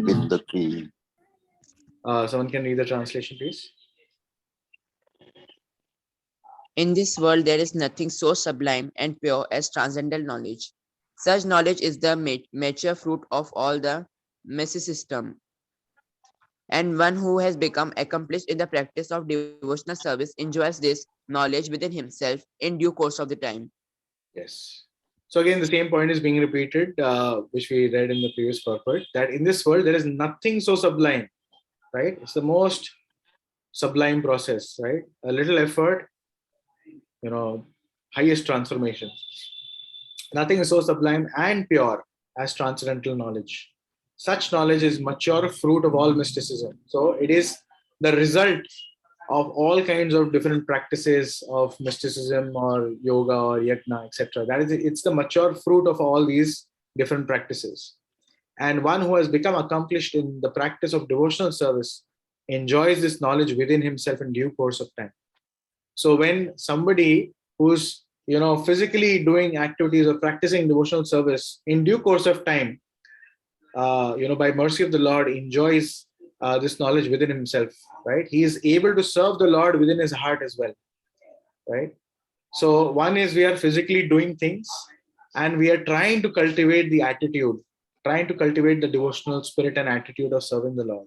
vindati. Someone can read the translation, please. In this world, there is nothing so sublime and pure as transcendental knowledge. Such knowledge is the mature fruit of all the mysticism. And one who has become accomplished in the practice of devotional service enjoys this knowledge within himself in due course of the time. Yes. So again, the same point is being repeated, which we read in the previous purport, that in this world, there is nothing so sublime, right? It's the most sublime process, right? A little effort, highest transformation. Nothing is so sublime and pure as transcendental knowledge. Such knowledge is mature fruit of all mysticism. So it is the result of all kinds of different practices of mysticism or yoga or yajna, etc. That is, it's the mature fruit of all these different practices. And one who has become accomplished in the practice of devotional service enjoys this knowledge within himself in due course of time. So when somebody who's physically doing activities or practicing devotional service in due course of time, by mercy of the Lord, enjoys this knowledge within himself, right? He is able to serve the Lord within his heart as well, right? So one is we are physically doing things and we are trying to cultivate the attitude, trying to cultivate the devotional spirit and attitude of serving the Lord.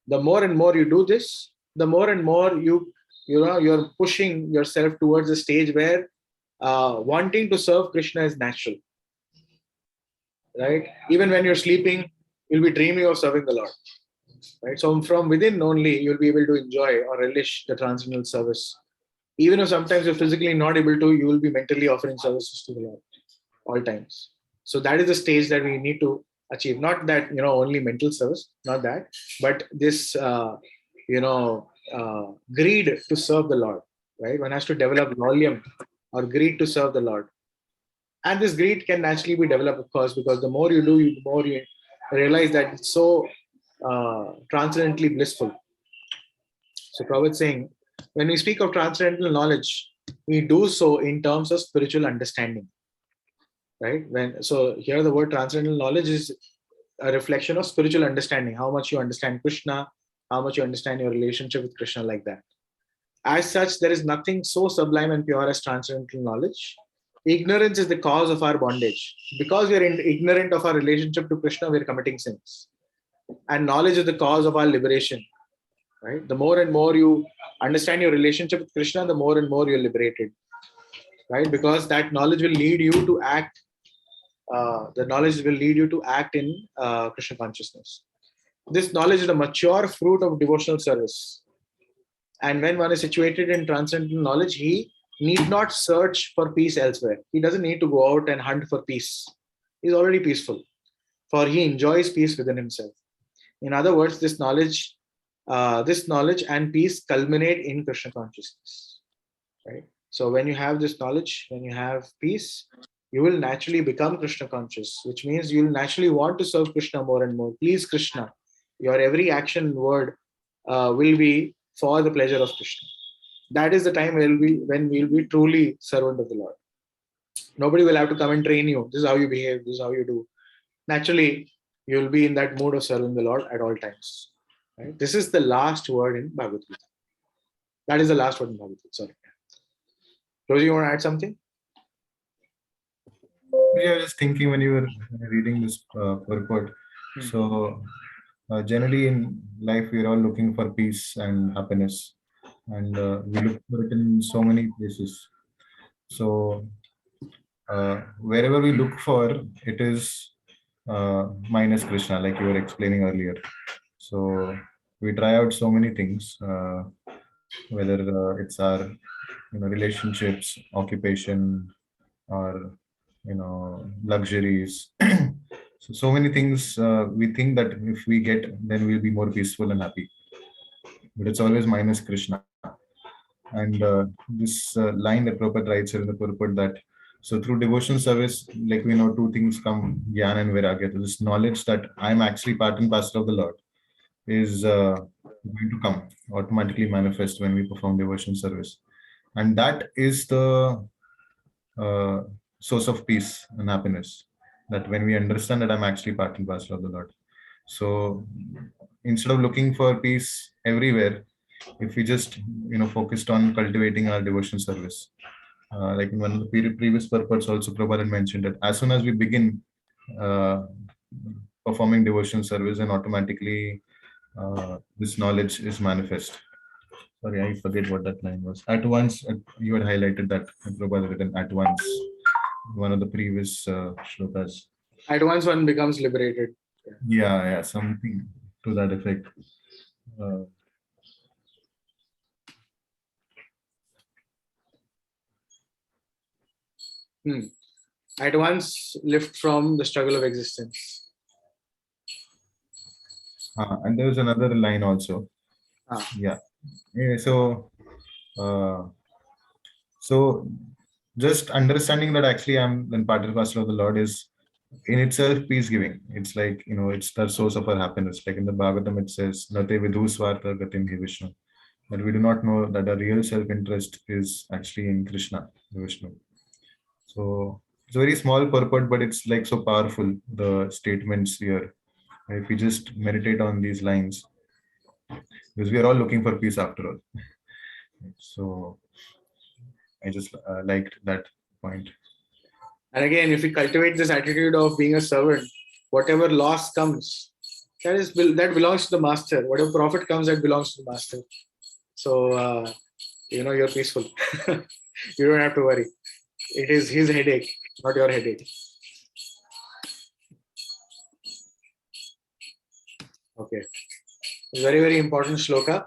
The more and more you do this, the more and more you're pushing yourself towards a stage where wanting to serve Krishna is natural, right? Even when you're sleeping, you'll be dreaming of serving the Lord, right? So from within only, you'll be able to enjoy or relish the transcendental service. Even if sometimes you're physically not able to, you will be mentally offering services to the Lord all times. So that is the stage that we need to achieve. Not that, only mental service, not that, but this, greed to serve the Lord, right? One has to develop volume or greed to serve the Lord. And this greed can naturally be developed, of course, because the more you do, the more you realize that it's so transcendently blissful. So Prabhupada is saying, when we speak of transcendental knowledge, we do so in terms of spiritual understanding, right? So here the word transcendental knowledge is a reflection of spiritual understanding, how much you understand Krishna, how much you understand your relationship with Krishna, like that. As such, there is nothing so sublime and pure as transcendental knowledge. Ignorance is the cause of our bondage. Because we are ignorant of our relationship to Krishna, we are committing sins. And knowledge is the cause of our liberation, right? The more and more you understand your relationship with Krishna, the more and more you're liberated, right? Because that knowledge will lead you to act. The knowledge will lead you to act in Krishna consciousness. This knowledge is the mature fruit of devotional service. And when one is situated in transcendental knowledge, he need not search for peace elsewhere. He doesn't need to go out and hunt for peace. He's already peaceful, for he enjoys peace within himself. In other words, this knowledge and peace culminate in Krishna consciousness. Right? So when you have this knowledge, when you have peace, you will naturally become Krishna conscious, which means you will naturally want to serve Krishna more and more. Please Krishna. Your every action and word will be for the pleasure of Krishna. That is the time when we'll be truly servant of the Lord. Nobody will have to come and train you. This is how you behave. This is how you do. Naturally, you will be in that mood of serving the Lord at all times. Right? This is the last word in Bhagavad Gita. That is the last word in Bhagavad Gita. Sorry. Rosie, you want to add something? Yeah, I was just thinking when you were reading this purport. So generally in life, we're all looking for peace and happiness, and we look for it in so many places. So wherever we look for, it is minus Krishna, like you were explaining earlier. So we try out so many things, whether it's our relationships, occupation, or luxuries. So many things we think that if we get, then we'll be more peaceful and happy, but it's always minus Krishna. And this line that Prabhupada writes here in the purport, that so through devotional service, like we know, two things come: jnana and vairagya. So this knowledge that I'm actually part and parcel of the Lord is going to come automatically manifest when we perform devotional service, and that is the uh, source of peace and happiness. That when we understand that I'm actually part and parcel of the Lord. So instead of looking for peace everywhere, if we just focused on cultivating our devotion service, like in one of the previous purports also, Prabhupada mentioned that as soon as we begin uh, performing devotion service, and automatically this knowledge is manifest. Sorry, I forget what that line was. At once, you had highlighted that Prabhupada written at once, one of the previous shlokas. At once one becomes liberated. Yeah, something to that effect. At once lift from the struggle of existence. And there was another line also. Yeah. So just understanding that actually I'm then part and parcel of the Lord is in itself peace giving. It's like, it's the source of our happiness. Like in the Bhagavatam, it says, Nate vidhu swartha gatim hi Vishnu. But we do not know that our real self-interest is actually in Krishna, Vishnu. So it's a very small purport, but it's like so powerful, the statements here. If we just meditate on these lines, because we are all looking for peace after all. So I just liked that point. And again, if we cultivate this attitude of being a servant, whatever loss comes, that belongs to the master. Whatever profit comes, that belongs to the master. So you're peaceful. You don't have to worry. It is his headache, not your headache. Okay. Very, very important shloka.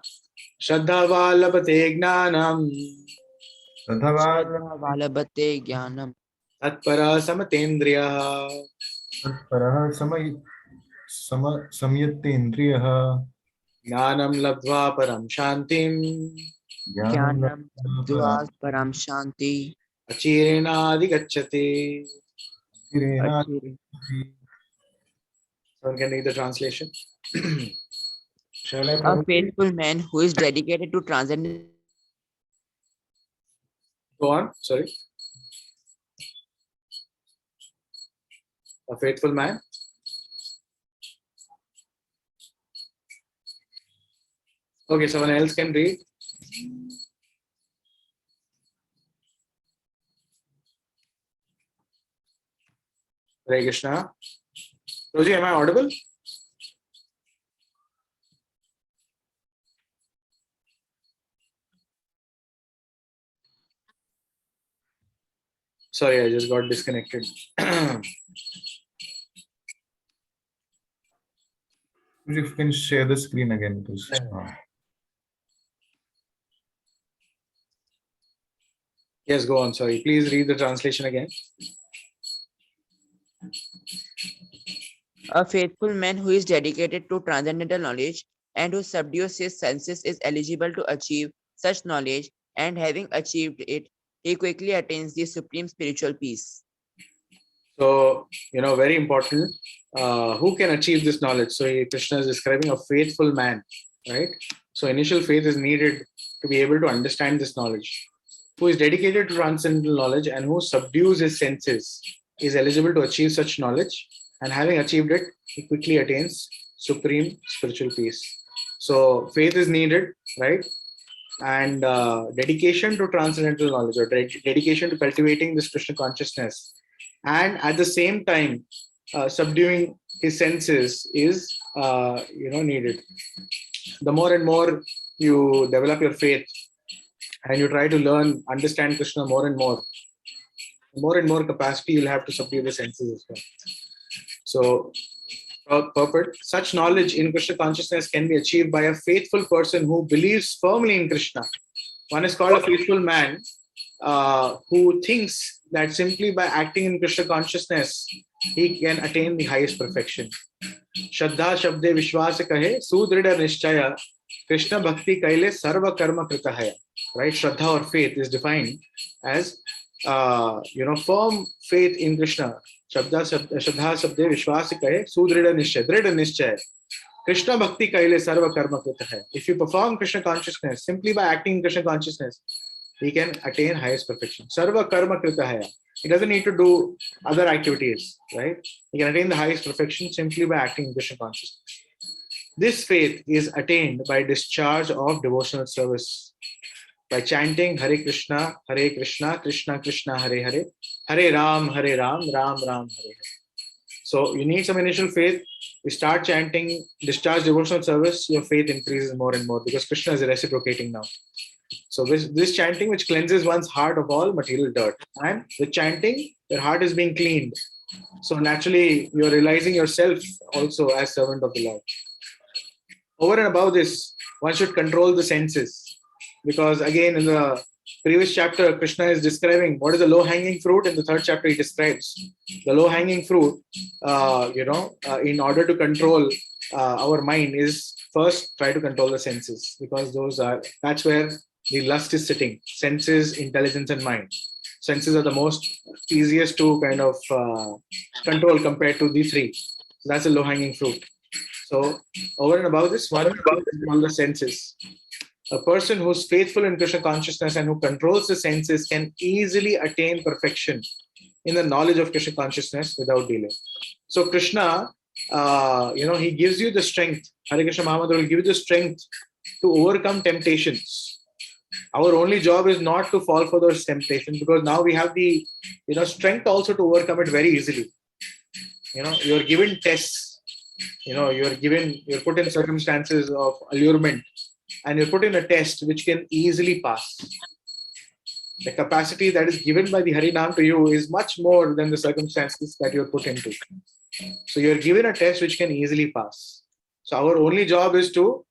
Shraddhava labhate jnanam. Valabhate jnanam. Tatpara samatendriya. Tatpara samyattendriyaha. Jnanam labdva param shantim. Jnanam labdva param shanti. Achirena adhigacchate. Someone can read the translation. A faithful man who is dedicated to transcendental. Go on, sorry. A faithful man. Okay, someone else can read. Hare Krishna. Rosie, am I audible? Sorry, I just got disconnected. If you can share the screen again, because Yes, go on. Sorry. Please read the translation again. A faithful man who is dedicated to transcendental knowledge and who subdues his senses is eligible to achieve such knowledge, and having achieved it, he quickly attains the supreme spiritual peace. So, very important. Who can achieve this knowledge? So, Krishna is describing a faithful man, right? So, initial faith is needed to be able to understand this knowledge. Who is dedicated to transcendental knowledge and who subdues his senses is eligible to achieve such knowledge, and having achieved it, he quickly attains supreme spiritual peace. So, faith is needed, right? And dedication to transcendental knowledge, or dedication to cultivating this Krishna consciousness, and at the same time subduing his senses is needed. The more and more you develop your faith and you try to learn, understand Krishna more and more capacity you'll have to subdue the senses as well. So purport, such knowledge in Krishna consciousness can be achieved by a faithful person who believes firmly in Krishna. One is called a faithful man who thinks that simply by acting in Krishna consciousness, he can attain the highest perfection. Shraddha Shabde Vishwasa Kahe, Sudrida Nishchaya, Krishna Bhakti Kaile Sarva Karma Krita Hai. Right? Shraddha or faith is defined as firm faith in Krishna. Shraddha Shabde Vishwasa Kahe, Sudrida Nishchaya, Drida Nishchaya. Krishna Bhakti Kaile Sarva Karma Krita Hai. If you perform Krishna consciousness, simply by acting in Krishna consciousness, he can attain highest perfection. Sarva karma krita hai. He doesn't need to do other activities, right? He can attain the highest perfection simply by acting in Krishna consciousness. This faith is attained by discharge of devotional service, by chanting Hare Krishna, Krishna Krishna, Hare Hare, Hare Ram, Ram Ram, Hare Hare. So you need some initial faith. You start chanting, discharge devotional service, your faith increases more and more because Krishna is reciprocating now. So this chanting which cleanses one's heart of all material dirt, and with chanting your heart is being cleaned. So naturally you're realizing yourself also as servant of the Lord. Over and above this, one should control the senses, because again in the previous chapter Krishna is describing what is the low-hanging fruit. In the third chapter he describes the low-hanging fruit. In order to control our mind is first try to control the senses, because that's where the lust is sitting. Senses, intelligence, and mind. Senses are the most easiest to kind of control compared to the three. So that's a low-hanging fruit. So over and above this, one control the senses. A person who's faithful in Krishna consciousness and who controls the senses can easily attain perfection in the knowledge of Krishna consciousness without delay. So Krishna, he gives you the strength. Hare Krishna Mahamantra will give you the strength to overcome temptations. Our only job is not to fall for those temptations, because now we have the strength also to overcome it very easily. You're given tests. You're put in circumstances of allurement, and you're put in a test which can easily pass. The capacity that is given by the Harinam to you is much more than the circumstances that you're put into. So you're given a test which can easily pass. So our only job is to,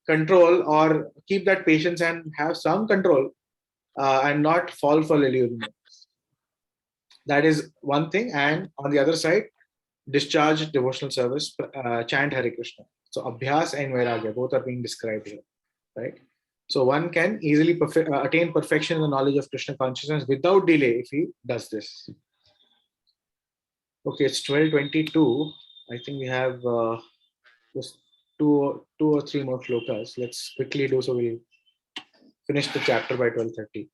control or keep that patience and have some control and not fall for allurement. That is one thing. And on the other side, discharge devotional service, chant Hare Krishna. So Abhyas and Vairagya, both are being described here, right? So one can easily attain perfection in the knowledge of Krishna consciousness without delay if he does this. Okay, it's 12:22. I think we have just two or three more slokas. Let's quickly do so. We'll finish the chapter by 12:30.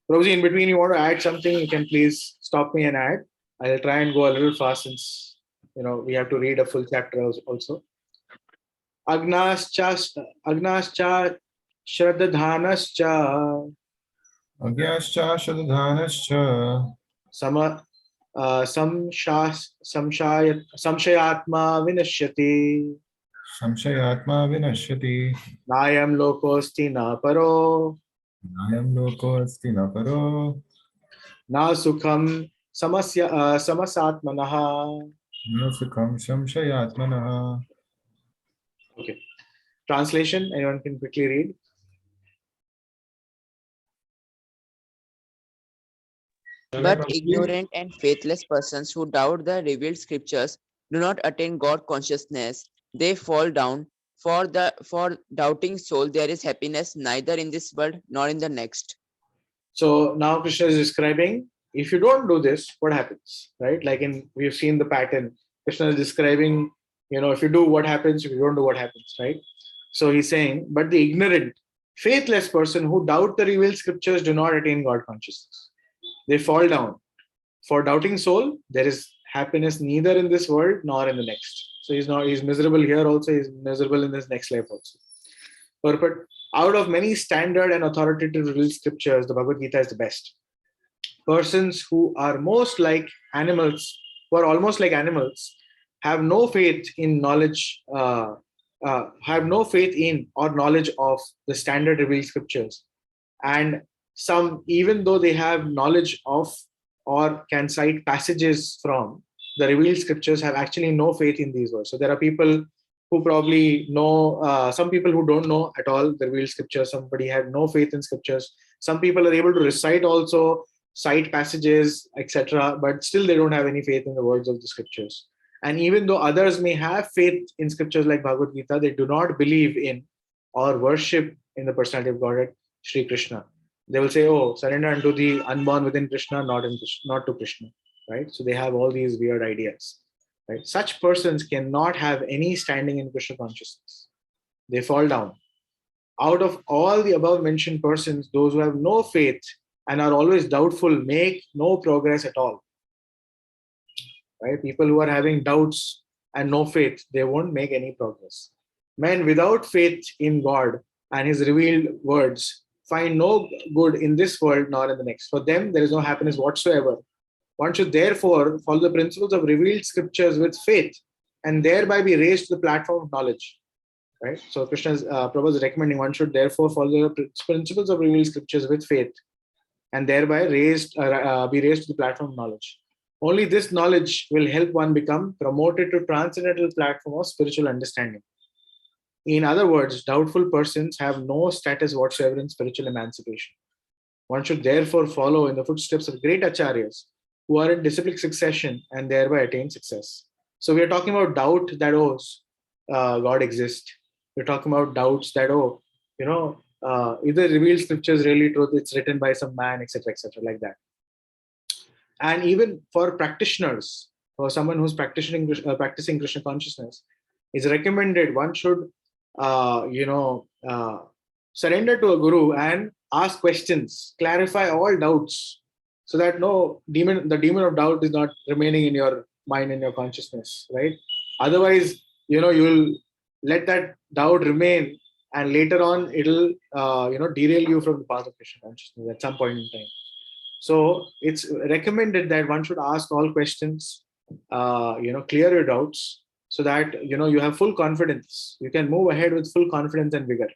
Prabhuji, in between, you want to add something, you can please stop me and add. I'll try and go a little fast since we have to read a full chapter also. Agnascha Shraddhanascha Agyascha Shadhanascha Samshayatma Vinashyati Samshayatma Vinashyati Nayam Lokosti Na Paro Nayam Loko Asti Na Paro Na Sukham Samasatmanaha न सुखं संशयात्मनः. Okay. Translation, anyone can quickly read? But ignorant and faithless persons who doubt the revealed scriptures do not attain God consciousness. They fall down. For doubting soul, there is happiness neither in this world nor in the next. So now Krishna is describing, if you don't do this, what happens, right? Like we've seen the pattern. Krishna is describing, if you do, what happens, if you don't do, what happens, right? So he's saying, but the ignorant, faithless person who doubt the revealed scriptures do not attain God consciousness. They fall down. For doubting soul, there is happiness neither in this world nor in the next. So he's miserable here also, he's miserable in this next life also. But out of many standard and authoritative revealed scriptures, the Bhagavad Gita is the best. Persons who are most like animals, who are almost like animals, have no faith in knowledge, have no faith in or knowledge of the standard revealed scriptures. And some, even though they have knowledge of or can cite passages from the revealed scriptures, have actually no faith in these words. So there are people who probably know, some people who don't know at all the revealed scriptures, somebody had no faith in scriptures. Some people are able to recite also, cite passages, etc., but still they don't have any faith in the words of the scriptures. And even though others may have faith in scriptures like Bhagavad Gita, they do not believe in or worship in the personality of Godhead, Sri Krishna. They will say, oh, surrender unto the unborn within Krishna, not to Krishna, right? So they have all these weird ideas, right? Such persons cannot have any standing in Krishna consciousness. They fall down. Out of all the above mentioned persons, those who have no faith and are always doubtful make no progress at all, right? People who are having doubts and no faith, they won't make any progress. Men without faith in God and his revealed words find no good in this world nor in the next. For them, there is no happiness whatsoever. One should therefore follow the principles of revealed scriptures with faith and thereby be raised to the platform of knowledge. Right? So Krishna's Prabhupada is recommending one should therefore follow the principles of revealed scriptures with faith and thereby be raised to the platform of knowledge. Only this knowledge will help one become promoted to transcendental platform of spiritual understanding. In other words, doubtful persons have no status whatsoever in spiritual emancipation. One should therefore follow in the footsteps of great acharyas who are in disciplic succession and thereby attain success. So we are talking about doubt that, God exists. We're talking about doubts that, either revealed scriptures really truth, it's written by some man, etc., like that. And even for practitioners, or someone who's practicing Krishna consciousness, it's recommended one should surrender to a guru and ask questions, clarify all doubts, so that the demon of doubt is not remaining in your mind and your consciousness, right? Otherwise, you'll let that doubt remain, and later on it'll derail you from the path of Krishna consciousness at some point in time. So it's recommended that one should ask all questions, clear your doubts, so that you have full confidence. You can move ahead with full confidence and vigor.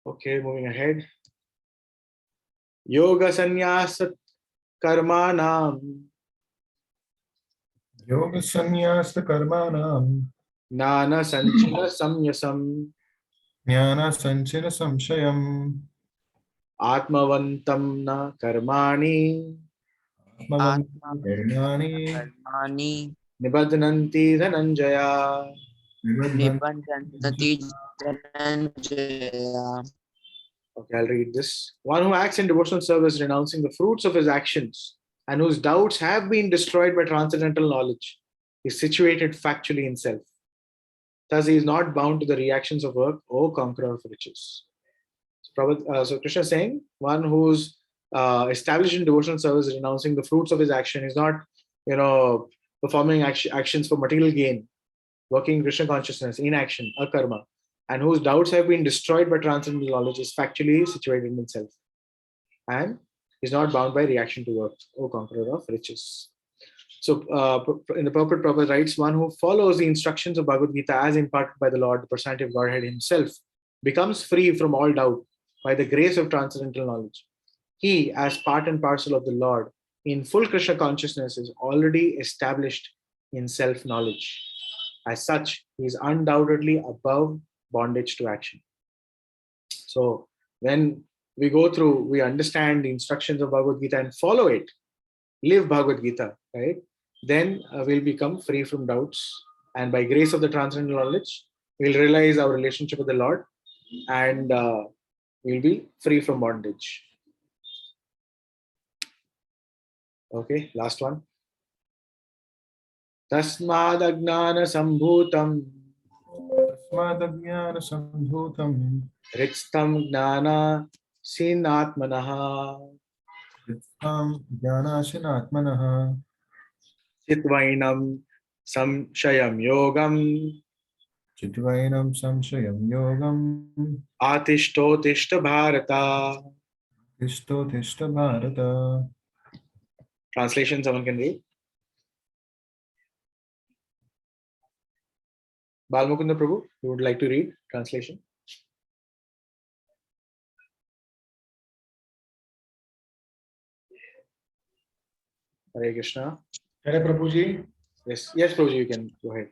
Okay, moving ahead. Yoga sannyasa karmanam. Yoga sannyasa karmanam. Nana sanchana samyasam. Jnana sanchana samshayam. Atmavantam na karmani. Karmani. Nibadhananti dhananjaya. Nibandhanati dhananjaya. Okay, I'll read this. One who acts in devotional service, renouncing the fruits of his actions, and whose doubts have been destroyed by transcendental knowledge, is situated factually in self. Thus, he is not bound to the reactions of work, O conqueror of riches. So Krishna is saying, one who's established in devotional service, renouncing the fruits of his action, is not, performing actions for material gain, working Krishna consciousness in action, akarma, and whose doubts have been destroyed by transcendental knowledge, is factually situated in himself and is not bound by reaction to work, O conqueror of riches. So in the purport, Prabhupada writes, one who follows the instructions of Bhagavad Gita as imparted by the Lord, the personality of Godhead himself, becomes free from all doubt by the grace of transcendental knowledge. He, as part and parcel of the Lord, in full Krishna consciousness is already established in self-knowledge. As such, he is undoubtedly above bondage to action. So when we go through, we understand the instructions of Bhagavad Gita and follow it, live Bhagavad Gita, right? Then we'll become free from doubts. And by grace of the transcendental knowledge, we'll realize our relationship with the Lord, and we'll be free from bondage. Okay, last one. Tasmad ajnana sambhutam Tasmadajnana-sambhutam ritstam jnana sinatmanaha Ritam jnanashinatmanaha chitvainam samshayam yogam Chitvainam samshayam yogam atishto tishta bharata. Tishto tishta bharata. Translation, someone can read. Balmukunda Prabhu, you would like to read translation? Hare Krishna. Hare Prabhuji. Yes, yes, Prabhuji, you can go ahead.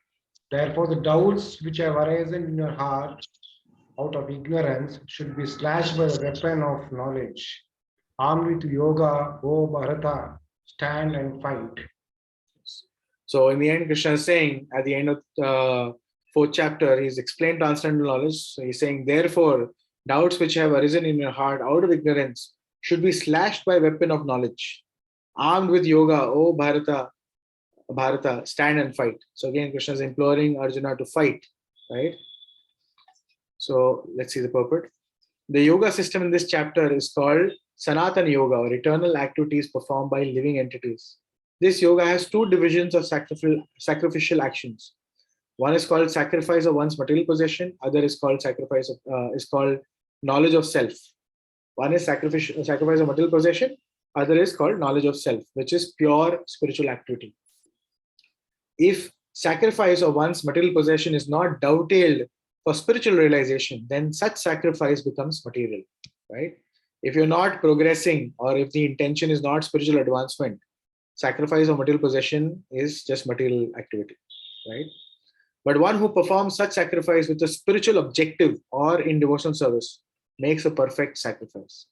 Therefore, the doubts which have arisen in your heart out of ignorance should be slashed by the weapon of knowledge. Armed with yoga, O Bharata, stand and fight. So in the end, Krishna is saying at the end of the fourth chapter, he's explained transcendental knowledge. So he's saying, therefore, doubts which have arisen in your heart out of ignorance should be slashed by weapon of knowledge. Armed with yoga, O Bharata, stand and fight. So again, Krishna is imploring Arjuna to fight, right? So let's see the purport. The yoga system in this chapter is called Sanatana Yoga, or eternal activities performed by living entities. This yoga has two divisions of sacrificial actions. One is called sacrifice of one's material possession. Other is called knowledge of self. One is sacrifice of material possession. Other is called knowledge of self, which is pure spiritual activity. If sacrifice of one's material possession is not dovetailed for spiritual realization, then such sacrifice becomes material, right? If you're not progressing, or if the intention is not spiritual advancement, sacrifice of material possession is just material activity, right? But one who performs such sacrifice with a spiritual objective or in devotional service makes a perfect sacrifice.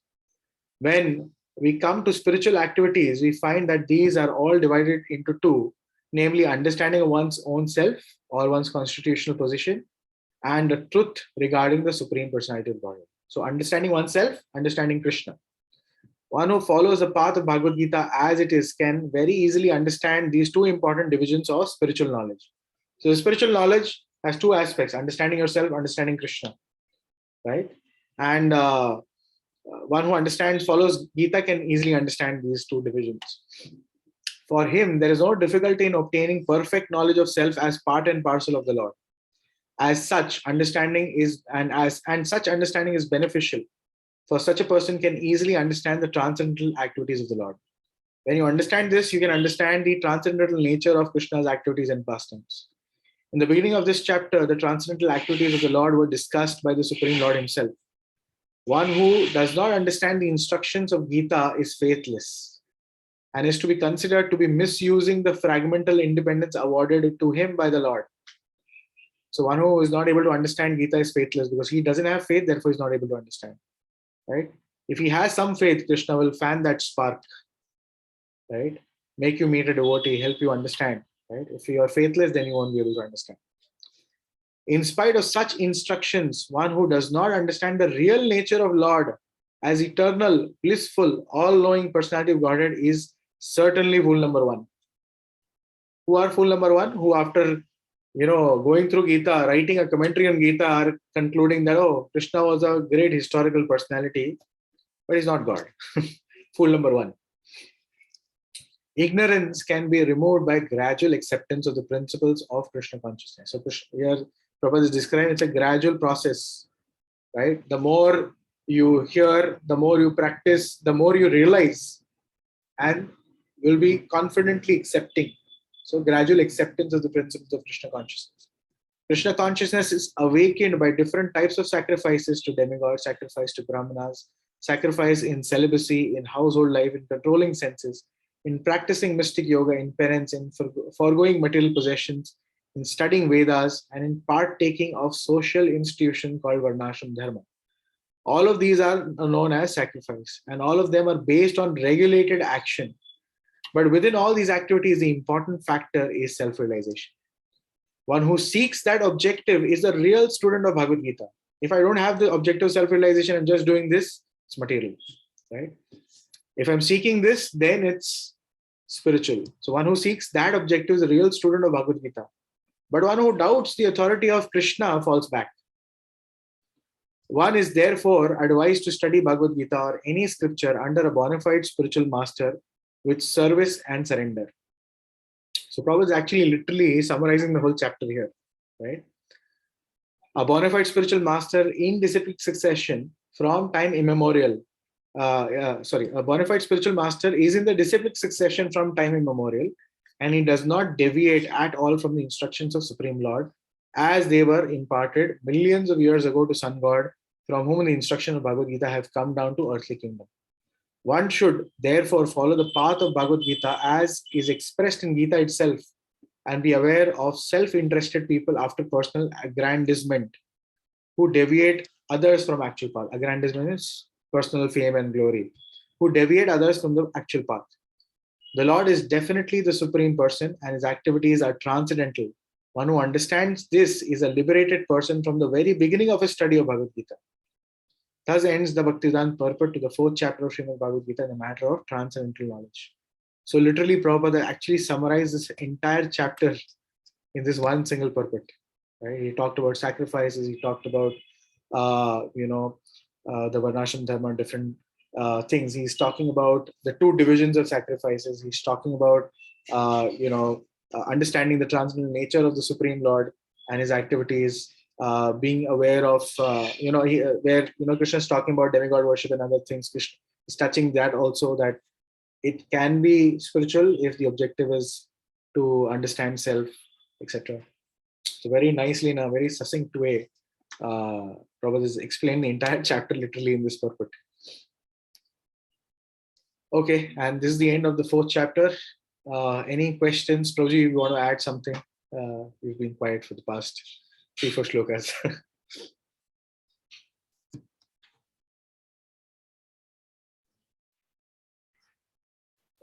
When we come to spiritual activities, we find that these are all divided into two, namely understanding of one's own self or one's constitutional position, and the truth regarding the Supreme Personality of Godhead. So understanding oneself, understanding Krishna. One who follows the path of Bhagavad Gita as it is can very easily understand these two important divisions of spiritual knowledge. So the spiritual knowledge has two aspects: understanding yourself, understanding Krishna, right? And one who follows Gita can easily understand these two divisions. For him, there is no difficulty in obtaining perfect knowledge of self as part and parcel of the Lord. As such, understanding is such understanding is beneficial. For such a person can easily understand the transcendental activities of the Lord. When you understand this, you can understand the transcendental nature of Krishna's activities and pastimes. In the beginning of this chapter, the transcendental activities of the Lord were discussed by the Supreme Lord himself. One who does not understand the instructions of Gita is faithless and is to be considered to be misusing the fragmental independence awarded to him by the Lord. So one who is not able to understand Gita is faithless because he doesn't have faith, therefore he's not able to understand. Right? If he has some faith, Krishna will fan that spark, right? Make you meet a devotee, help you understand, right? If you are faithless, then you won't be able to understand. In spite of such instructions, one who does not understand the real nature of Lord as eternal, blissful, all-knowing personality of Godhead is certainly fool number one. Who are fool number one? Who after going through Gita, writing a commentary on Gita, are concluding that, oh, Krishna was a great historical personality, but he's not God. Fool number one. Ignorance can be removed by gradual acceptance of the principles of Krishna consciousness. So here, Prabhupada is describing it's a gradual process, right? The more you hear, the more you practice, the more you realize, and will be confidently accepting. So gradual acceptance of the principles of Krishna consciousness. Krishna consciousness is awakened by different types of sacrifices to demigods, sacrifice to brahmanas, sacrifice in celibacy, in household life, in controlling senses, in practicing mystic yoga, in penance, in foregoing material possessions, in studying Vedas, and in partaking of social institution called Varnashram Dharma. All of these are known as sacrifice, and all of them are based on regulated action. But within all these activities, the important factor is self-realization. One who seeks that objective is a real student of Bhagavad Gita. If I don't have the objective of self-realization, I'm just doing this, it's material, right? If I'm seeking this, then it's spiritual. So one who seeks that objective is a real student of Bhagavad Gita. But one who doubts the authority of Krishna falls back. One is therefore advised to study Bhagavad Gita or any scripture under a bona fide spiritual master with service and surrender. So Prabhupada is actually literally summarizing the whole chapter here, right? A bona fide spiritual master in disciplic succession from time immemorial. A bona fide spiritual master is in the disciplic succession from time immemorial, and he does not deviate at all from the instructions of Supreme Lord as they were imparted millions of years ago to Sun God, from whom the instruction of Bhagavad Gita have come down to earthly kingdom. One should therefore follow the path of Bhagavad Gita as is expressed in Gita itself, and be aware of self-interested people after personal aggrandizement who deviate others from actual path. Aggrandizement is personal fame and glory, who deviate others from the actual path. The Lord is definitely the Supreme Person, and his activities are transcendental. One who understands this is a liberated person from the very beginning of his study of Bhagavad Gita. Thus ends the Bhaktivedanta purport to the 4th chapter of Srimad Bhagavad Gita in the matter of transcendental knowledge. So literally Prabhupada actually summarized this entire chapter in this one single purport. Right? He talked about sacrifices, he talked about the Varnashram Dharma, different things. He's talking about the 2 divisions of sacrifices. He's talking about understanding the transcendental nature of the Supreme Lord and his activities. Being aware of, Krishna is talking about demigod worship and other things. Krishna is touching that also, that it can be spiritual if the objective is to understand self, etc. So very nicely, in a very succinct way, Prabhupada has explained the entire chapter literally in this purport. Okay, and this is the end of the 4th chapter. Any questions? Prabhuji, you want to add something? We've been quiet for the past 3-4 shlokas.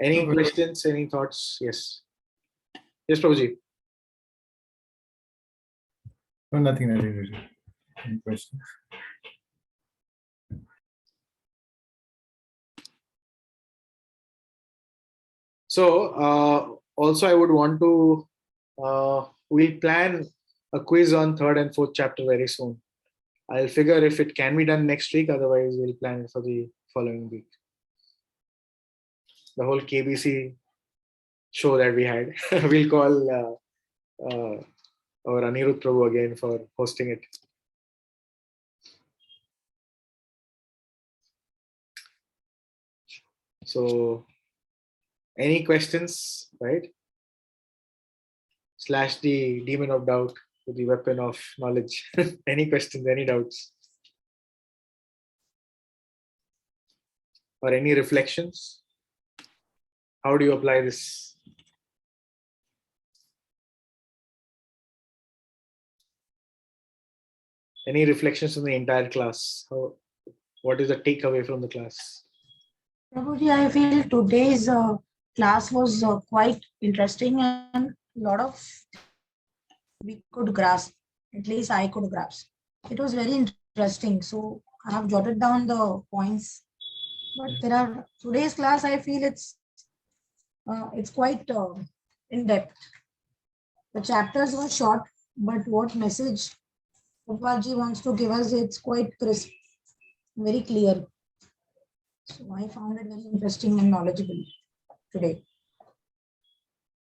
Any questions? Any thoughts? Yes. Yes, Prabhuji. No, nothing. Any questions? So also I would want to, we'll plan a quiz on 3rd and 4th chapter very soon. I'll figure if it can be done next week, otherwise we'll plan it for the following week. The whole KBC show that we had, we'll call our Anirudh Prabhu again for hosting it. So any questions, right? Slash the demon of doubt with the weapon of knowledge. Any questions, any doubts? Or any reflections? How do you apply this? Any reflections on the entire class? What is the takeaway from the class? Prabhuji, I feel today's class was quite interesting, and a lot of we could grasp, at least I could grasp. It was very interesting. So I have jotted down the points, but today's class, I feel it's quite in depth. The chapters were short, but what message Prabhuji wants to give us, it's quite crisp, very clear. So I found it very interesting and knowledgeable today.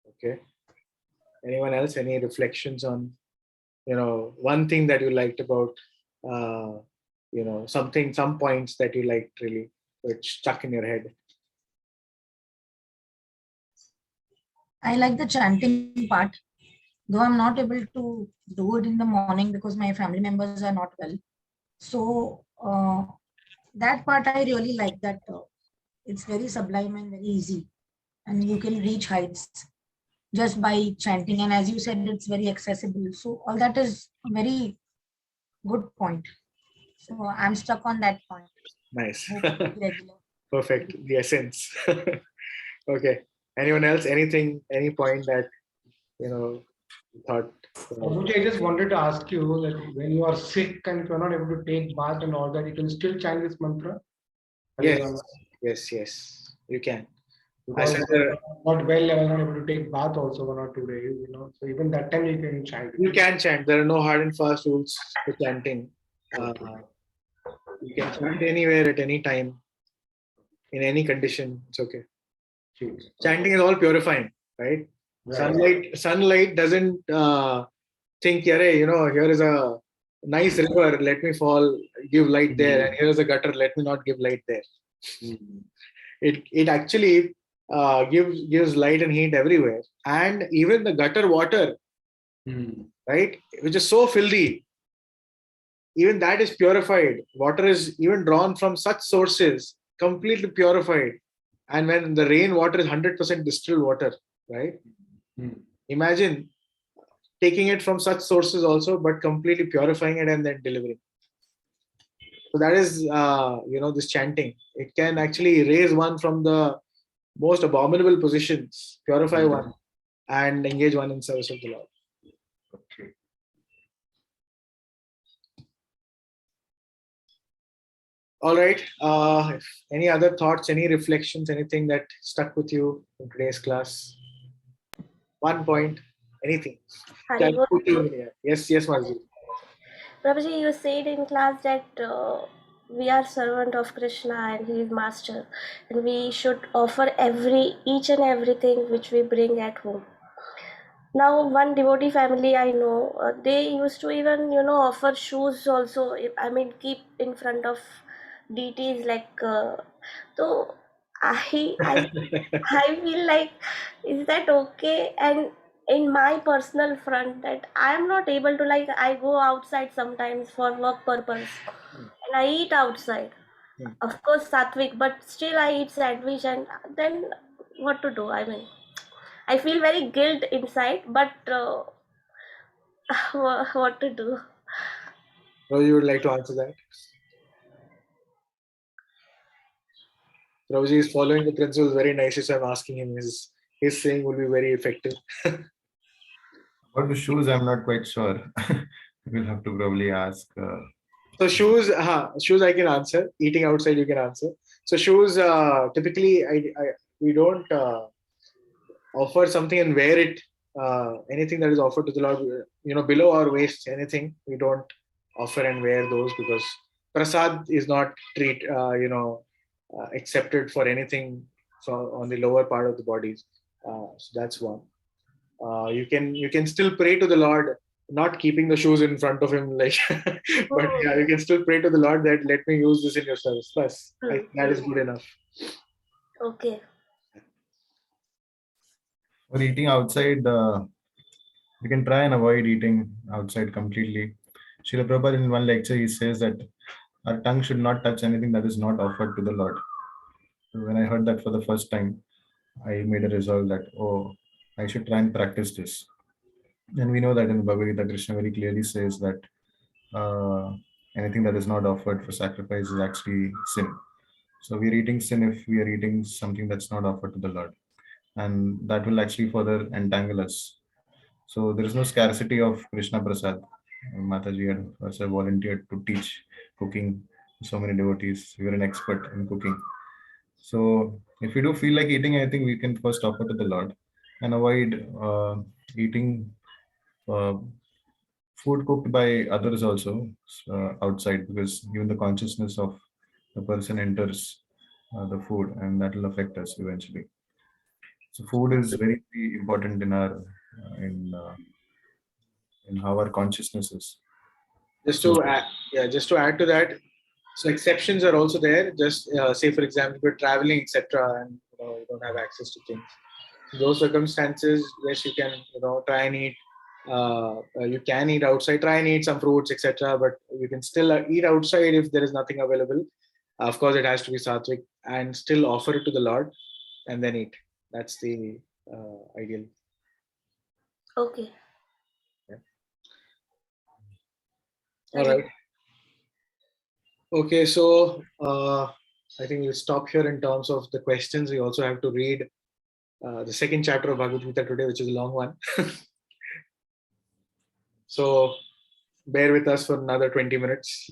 Okay. Anyone else? Any reflections on, one thing that you liked about, some points that you liked really, which stuck in your head? I like the chanting part, though I'm not able to do it in the morning because my family members are not well. So that part I really like, that it's very sublime and very easy. and you can reach heights just by chanting. And as you said, it's very accessible. So all that is a very good point. So I'm stuck on that point. Nice. Hope to be regular. Perfect. The essence. Okay. Anyone else? Anything? Any point that you thought? Prabhuji, I just wanted to ask you that when you are sick and if you're not able to take bath and all that, you can still chant this mantra? Yes. You can. Because I said, not well, I was not able to take bath also 1 or 2 days, So even that time you can chant. you can chant. There are no hard and fast rules for chanting. You can chant anywhere at any time, in any condition. It's okay. Chanting is all purifying, right? Sunlight doesn't think, here is a nice river, let me fall, give light there, and here is a gutter, let me not give light there. It actually gives light and heat everywhere, and even the gutter water, right, which is so filthy, even that is purified. Water is even drawn from such sources, completely purified. And when the rain water is 100% distilled water, right? Imagine taking it from such sources also, but completely purifying it and then delivering. So that is, this chanting. It can actually raise one from the most abominable positions, purify one, and engage one in service of the Lord. Okay. All right. Any other thoughts, any reflections, anything that stuck with you in today's class? 1 point, anything? Yes, Marzi. Prabhuji, you said in class that we are servant of Krishna and he is master, and we should offer each and everything which we bring at home. Now, one devotee family I know, they used to even offer shoes also. Keep in front of deities so. I feel like, is that okay? And in my personal front, that I am not able to, I go outside sometimes for work purpose and I eat outside. Of course, Satvik, but still I eat sandwich, and then what to do? I feel very guilt inside, but what to do? So you would like to answer that? Prabhuji is following the principles very nicely, so I'm asking him. His saying will be very effective. About the shoes, I'm not quite sure. We'll have to probably ask. So shoes I can answer. Eating outside you can answer. So shoes, typically we don't offer something and wear it. Anything that is offered to the Lord, below our waist, anything we don't offer and wear those, because prasad is not accepted for anything on the lower part of the bodies. So that's one. You can still pray to the Lord, not keeping the shoes in front of him, but yeah, you can still pray to the Lord that let me use this in your service. Plus, that is good enough. Okay. For eating outside, you can try and avoid eating outside completely. Srila Prabhupada in one lecture, he says that our tongue should not touch anything that is not offered to the Lord. So when I heard that for the first time, I made a resolve that, I should try and practice this. And we know that in the Bhagavad Gita, Krishna very clearly says that anything that is not offered for sacrifice is actually sin. So we're eating sin if we are eating something that's not offered to the Lord. And that will actually further entangle us. So there is no scarcity of Krishna Prasad. Mataji had also volunteered to teach cooking to so many devotees. We are an expert in cooking. So if we do feel like eating anything, we can first offer to the Lord and avoid eating food cooked by others also outside, because even the consciousness of the person enters the food, and that will affect us eventually. So food is very, very important in our in how our consciousness is. Just to add to that, so exceptions are also there. Just say, for example, if you're traveling, etc., and you don't have access to things. In those circumstances, yes, you can try and eat. You can eat outside. Try and eat some fruits, etc. But you can still eat outside if there is nothing available. Of course, it has to be sattvic, and still offer it to the Lord, and then eat. That's the ideal. Okay. All right. Okay, so I think we'll stop here in terms of the questions. We also have to read the second chapter of Bhagavad Gita today, which is a long one. So bear with us for another 20 minutes.